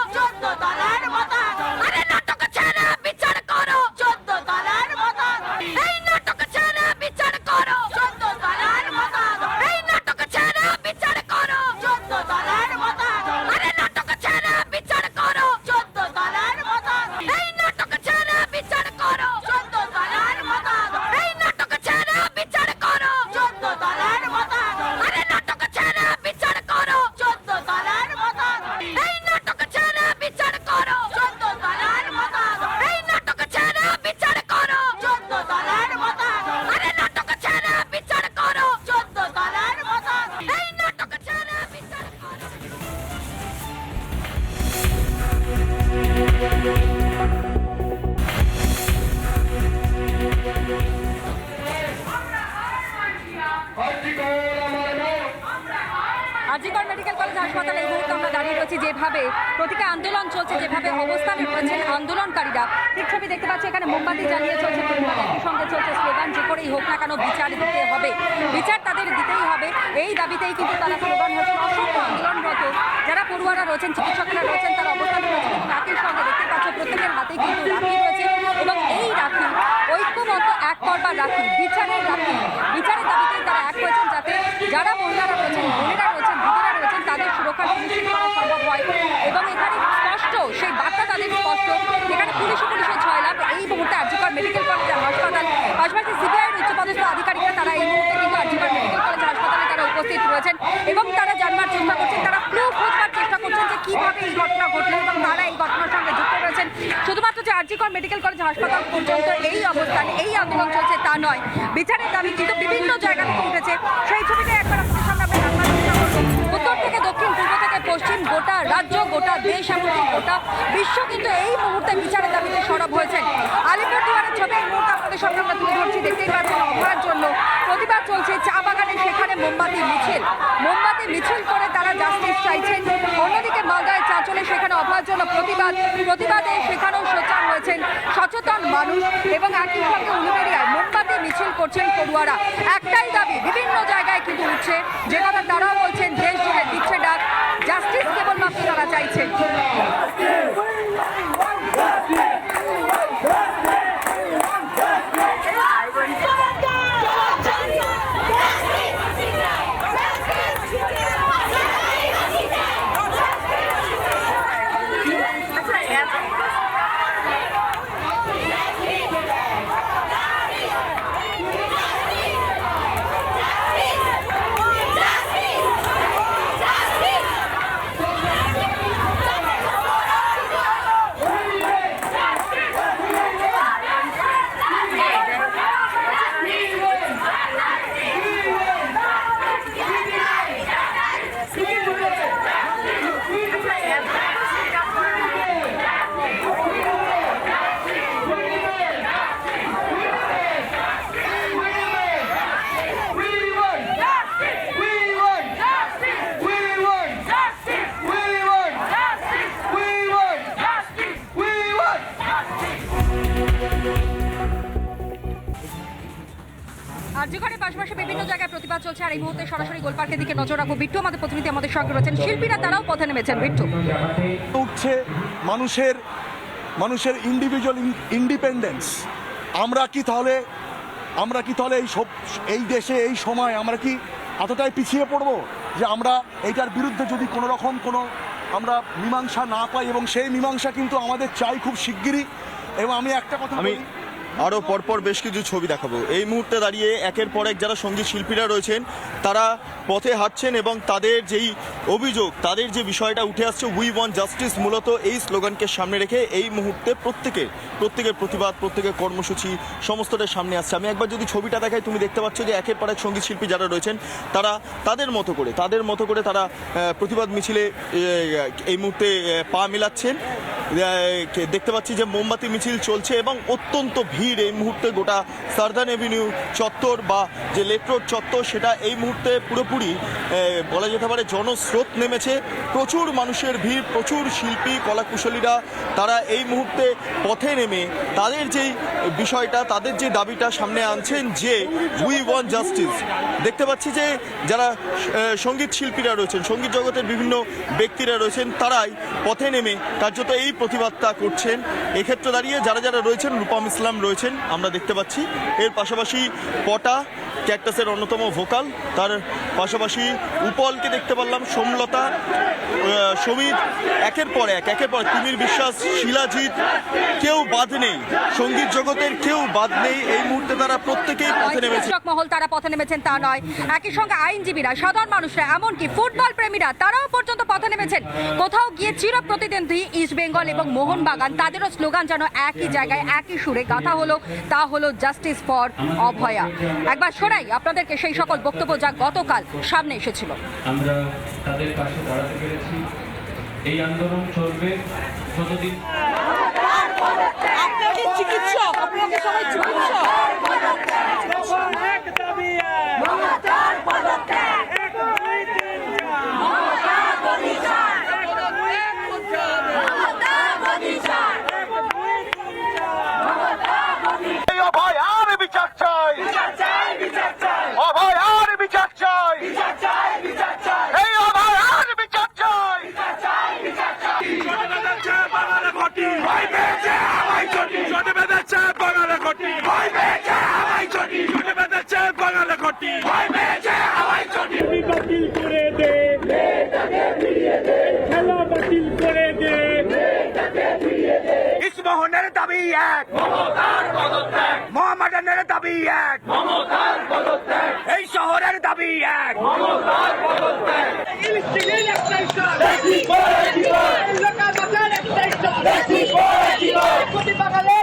আরজিকর মেডিকেল কলেজ হাসপাতালে এই মুহূর্তে আমরা দাঁড়িয়ে রয়েছি, যেভাবে প্রতীকী আন্দোলন চলছে, যেভাবে অবস্থানে রয়েছেন আন্দোলনকারীরা, ঠিক ছবি দেখতে পাচ্ছি এখানে মোমবাতি জ্বালিয়ে চলছে, একই সঙ্গে চলছে স্লোগান, যে করেই হোক না কেন বিচার দিতে হবে, বিচার তাদের দিতেই হবে, এই দাবিতেই কিন্তু তারা স্লোগান হচ্ছে। অসংখ্য আন্দোলনরত যারা পড়ুয়ারা রয়েছেন, চিকিৎসকরা রয়েছেন, তারা অবস্থানে রয়েছেন এবং একই সঙ্গে দেখতে পাচ্ছ প্রত্যেকের হাতেই কিন্তু রাখি রয়েছে এবং এই রাখি ঐক্যমত এক করবার রাখি, বিচারের রাখি, বিচারের দাবিতেই তারা এক হয়েছেন, যাতে যারা মহিলারা রয়েছেন, বোনেরা রয়েছেন, দিদিরা রয়েছেন, তাদের সুরক্ষা সুনিশ্চিত করা সম্ভব হয়। এবং এখানে স্পষ্ট সেই বার্তা তাদের স্পষ্ট, এখানে পুলিশের ছয়লাভ এই মুহূর্তে আরজিকর মেডিকেল কলেজ হাসপাতাল, পাশাপাশি সিবিআইয়ের উচ্চপদস্থ আধিকারিকরা তারা এই মুহূর্তে কিন্তু আরজিকর মেডিকেল কলেজ হাসপাতালে তারা উপস্থিত রয়েছেন এবং তারা জানবার চেষ্টা করছেন, তারা প্রুফ খোঁজবার চেষ্টা করছেন যে কিভাবে এই ঘটনা ঘটলো এবং তারা এই ঘটনার সঙ্গে যুক্ত রয়েছেন। শুধুমাত্র যে আরজিকর মেডিকেল কলেজ হাসপাতাল পর্যন্ত এই অবস্থান, এই আন্দোলন চলছে তা নয়, বিচারের দাবি কিন্তু বিভিন্ন জায়গা থেকে উঠেছে। সেই ছবিটা একবার আপনাদের সামনে আমরা রাখবার চেষ্টা করবো। উত্তর থেকে দক্ষিণ, পূর্ব থেকে পশ্চিম, গোটা রাজ্য, গোটা দেশ, এমনকি গোটা বিশ্ব কিন্তু এই মুহূর্তে বিচারের দাবিতে সরব হয়েছেন। আলিপুরদুয়ারের ছবি এই মুহূর্তে আপনাদের সামনে আমরা তুলে ধরছি, দেখতেই পাচ্ছেন অভয়ার জন্য প্রতিবাদ চলছে চা বাগানে, সেখানে মোমবাতি মিছিল করে তারা জাস্টিস চাইছেন। অন্যদিকে মালদায় চাঁচলে সেখানে অভয়ার জন্য প্রতিবাদে সেখানেও সোচ্চার হয়েছেন সচেতন মানুষ এবং একই সঙ্গে উলুবেড়িয়ায় মোমবাতি মিছিল করছেন পড়ুয়ারা। একটাই দাবি বিভিন্ন জায়গায় কিন্তু উঠছে, যে কথা তারাও বলছেন দেশ জুড়ে দিচ্ছে ডাক, জাস্টিস কেবলমাত্র তারা চাইছেন। আরজিকরের পাশাপাশি বিভিন্ন জায়গায় প্রতিবাদ চলছে, আর এই মুহূর্তে সরাসরি গোলপার্কের দিকে নজর রাখবো। বিট্টু আমাদের প্রতিনিধি আমাদের সঙ্গে রয়েছেন, শিল্পীরা তারাও পথে নেমেছেন। বিট্টু, উঠছে মানুষের ইন্ডিভিজুয়াল ইন্ডিপেন্ডেন্স। আমরা কি তাহলে এই দেশে এই সময় আমরা কি এতটাই পিছিয়ে পড়বো যে আমরা এইটার বিরুদ্ধে যদি কোনো রকম আমরা মীমাংসা না পাই, এবং সেই মীমাংসা কিন্তু আমাদের চাই খুব শিগগিরই। এবং আমি একটা কথা আরও পরপর বেশ কিছু ছবি দেখাবো। এই মুহূর্তে দাঁড়িয়ে একের পর এক যারা সঙ্গীত শিল্পীরা রয়েছেন তারা পথে হাঁটছেন এবং তাদের যেই অভিযোগ, তাদের যে বিষয়টা উঠে আসছে, উই ওয়ান্ট জাস্টিস, মূলত এই স্লোগানকে সামনে রেখে এই মুহূর্তে প্রত্যেকের প্রতিবাদ, প্রত্যেকের কর্মসূচি সমস্তটার সামনে আসছে। আমি একবার যদি ছবিটা দেখাই, তুমি দেখতে পাচ্ছ যে একের পর এক সঙ্গীত শিল্পী যারা রয়েছেন তারা তাদের মতো করে তারা প্রতিবাদ মিছিলে এই মুহূর্তে পা মেলাচ্ছেন। দেখতে পাচ্ছি যে মোমবাতি মিছিল চলছে এবং অত্যন্ত ভিড় এই মুহূর্তে গোটা সার্দার্ন এভিনিউ চত্বর বা যে লেক রোড চত্বর, সেটা এই মুহূর্তে পুরোপুরি বলা যেতে পারে জনস্রোত নেমেছে। প্রচুর মানুষের ভিড়, প্রচুর শিল্পী কলাকুশলীরা তারা এই মুহূর্তে পথে নেমে তাদের যেই বিষয়টা, তাদের যে দাবিটা সামনে আনছেন যে উই ওয়ান্ট জাস্টিস। দেখতে পাচ্ছি যে যারা সঙ্গীত শিল্পীরা রয়েছেন, সঙ্গীত জগতের বিভিন্ন ব্যক্তিরা রয়েছেন, তারাই পথে নেমে কার্যত এই প্রতিবাদটা করছেন। এক্ষেত্রে দাঁড়িয়ে যারা রয়েছেন, রূপম ইসলাম রয়েছেন আমরা দেখতে পাচ্ছি, এর পাশাপাশি পটা ক্যাকটাসের অন্যতম ভোকাল, তার পাশাপাশি উপলকে দেখতে পারলাম, সোমলতা, সমীর, একের পর এক তিমির বিশ্বাস, শিলাজিৎ, কেউ বাদ নেই, সঙ্গীত জগতের কেউ বাদ নেই। এই মুহূর্তে তারা প্রত্যেকেই পথে নেমেছে। মহল তারা পথে নেমেছেন তা নয়, একই সঙ্গে আইনজীবীরা, সাধারণ মানুষরা, এমনকি ফুটবল প্রেমীরা তারাও পর্যন্ত পথে নেমেছেন। কোথাও গিয়ে চির প্রতিদ্বন্দ্বী ইস্ট বেঙ্গল এবং মোহনবাগান, তাদেরও স্লোগান যেন একই জায়গায় একই সুরে গাথা হলো, তা হলো জাস্টিস ফর অভয়া। একবার শোনাই আপনাদেরকে সেই সকল বক্তব্য যা গতকাল সামনে এসেছিল। আমরা তাদের পাশে দাঁড়াতে পেরেছি। এই আন্দোলন চলবে যতদিন। চিকিৎসক, আপনাকে সবাই চিকিৎসক। এক দাবি, এক পদত্যাগ, এক দুই তিন চার। চটি বাতিল করে দে খেলা বাতিল করে দে ইসমোহনের দাবি এক মোহাম্মদের দাবি এক এই শহরের দাবি এক বাঙালি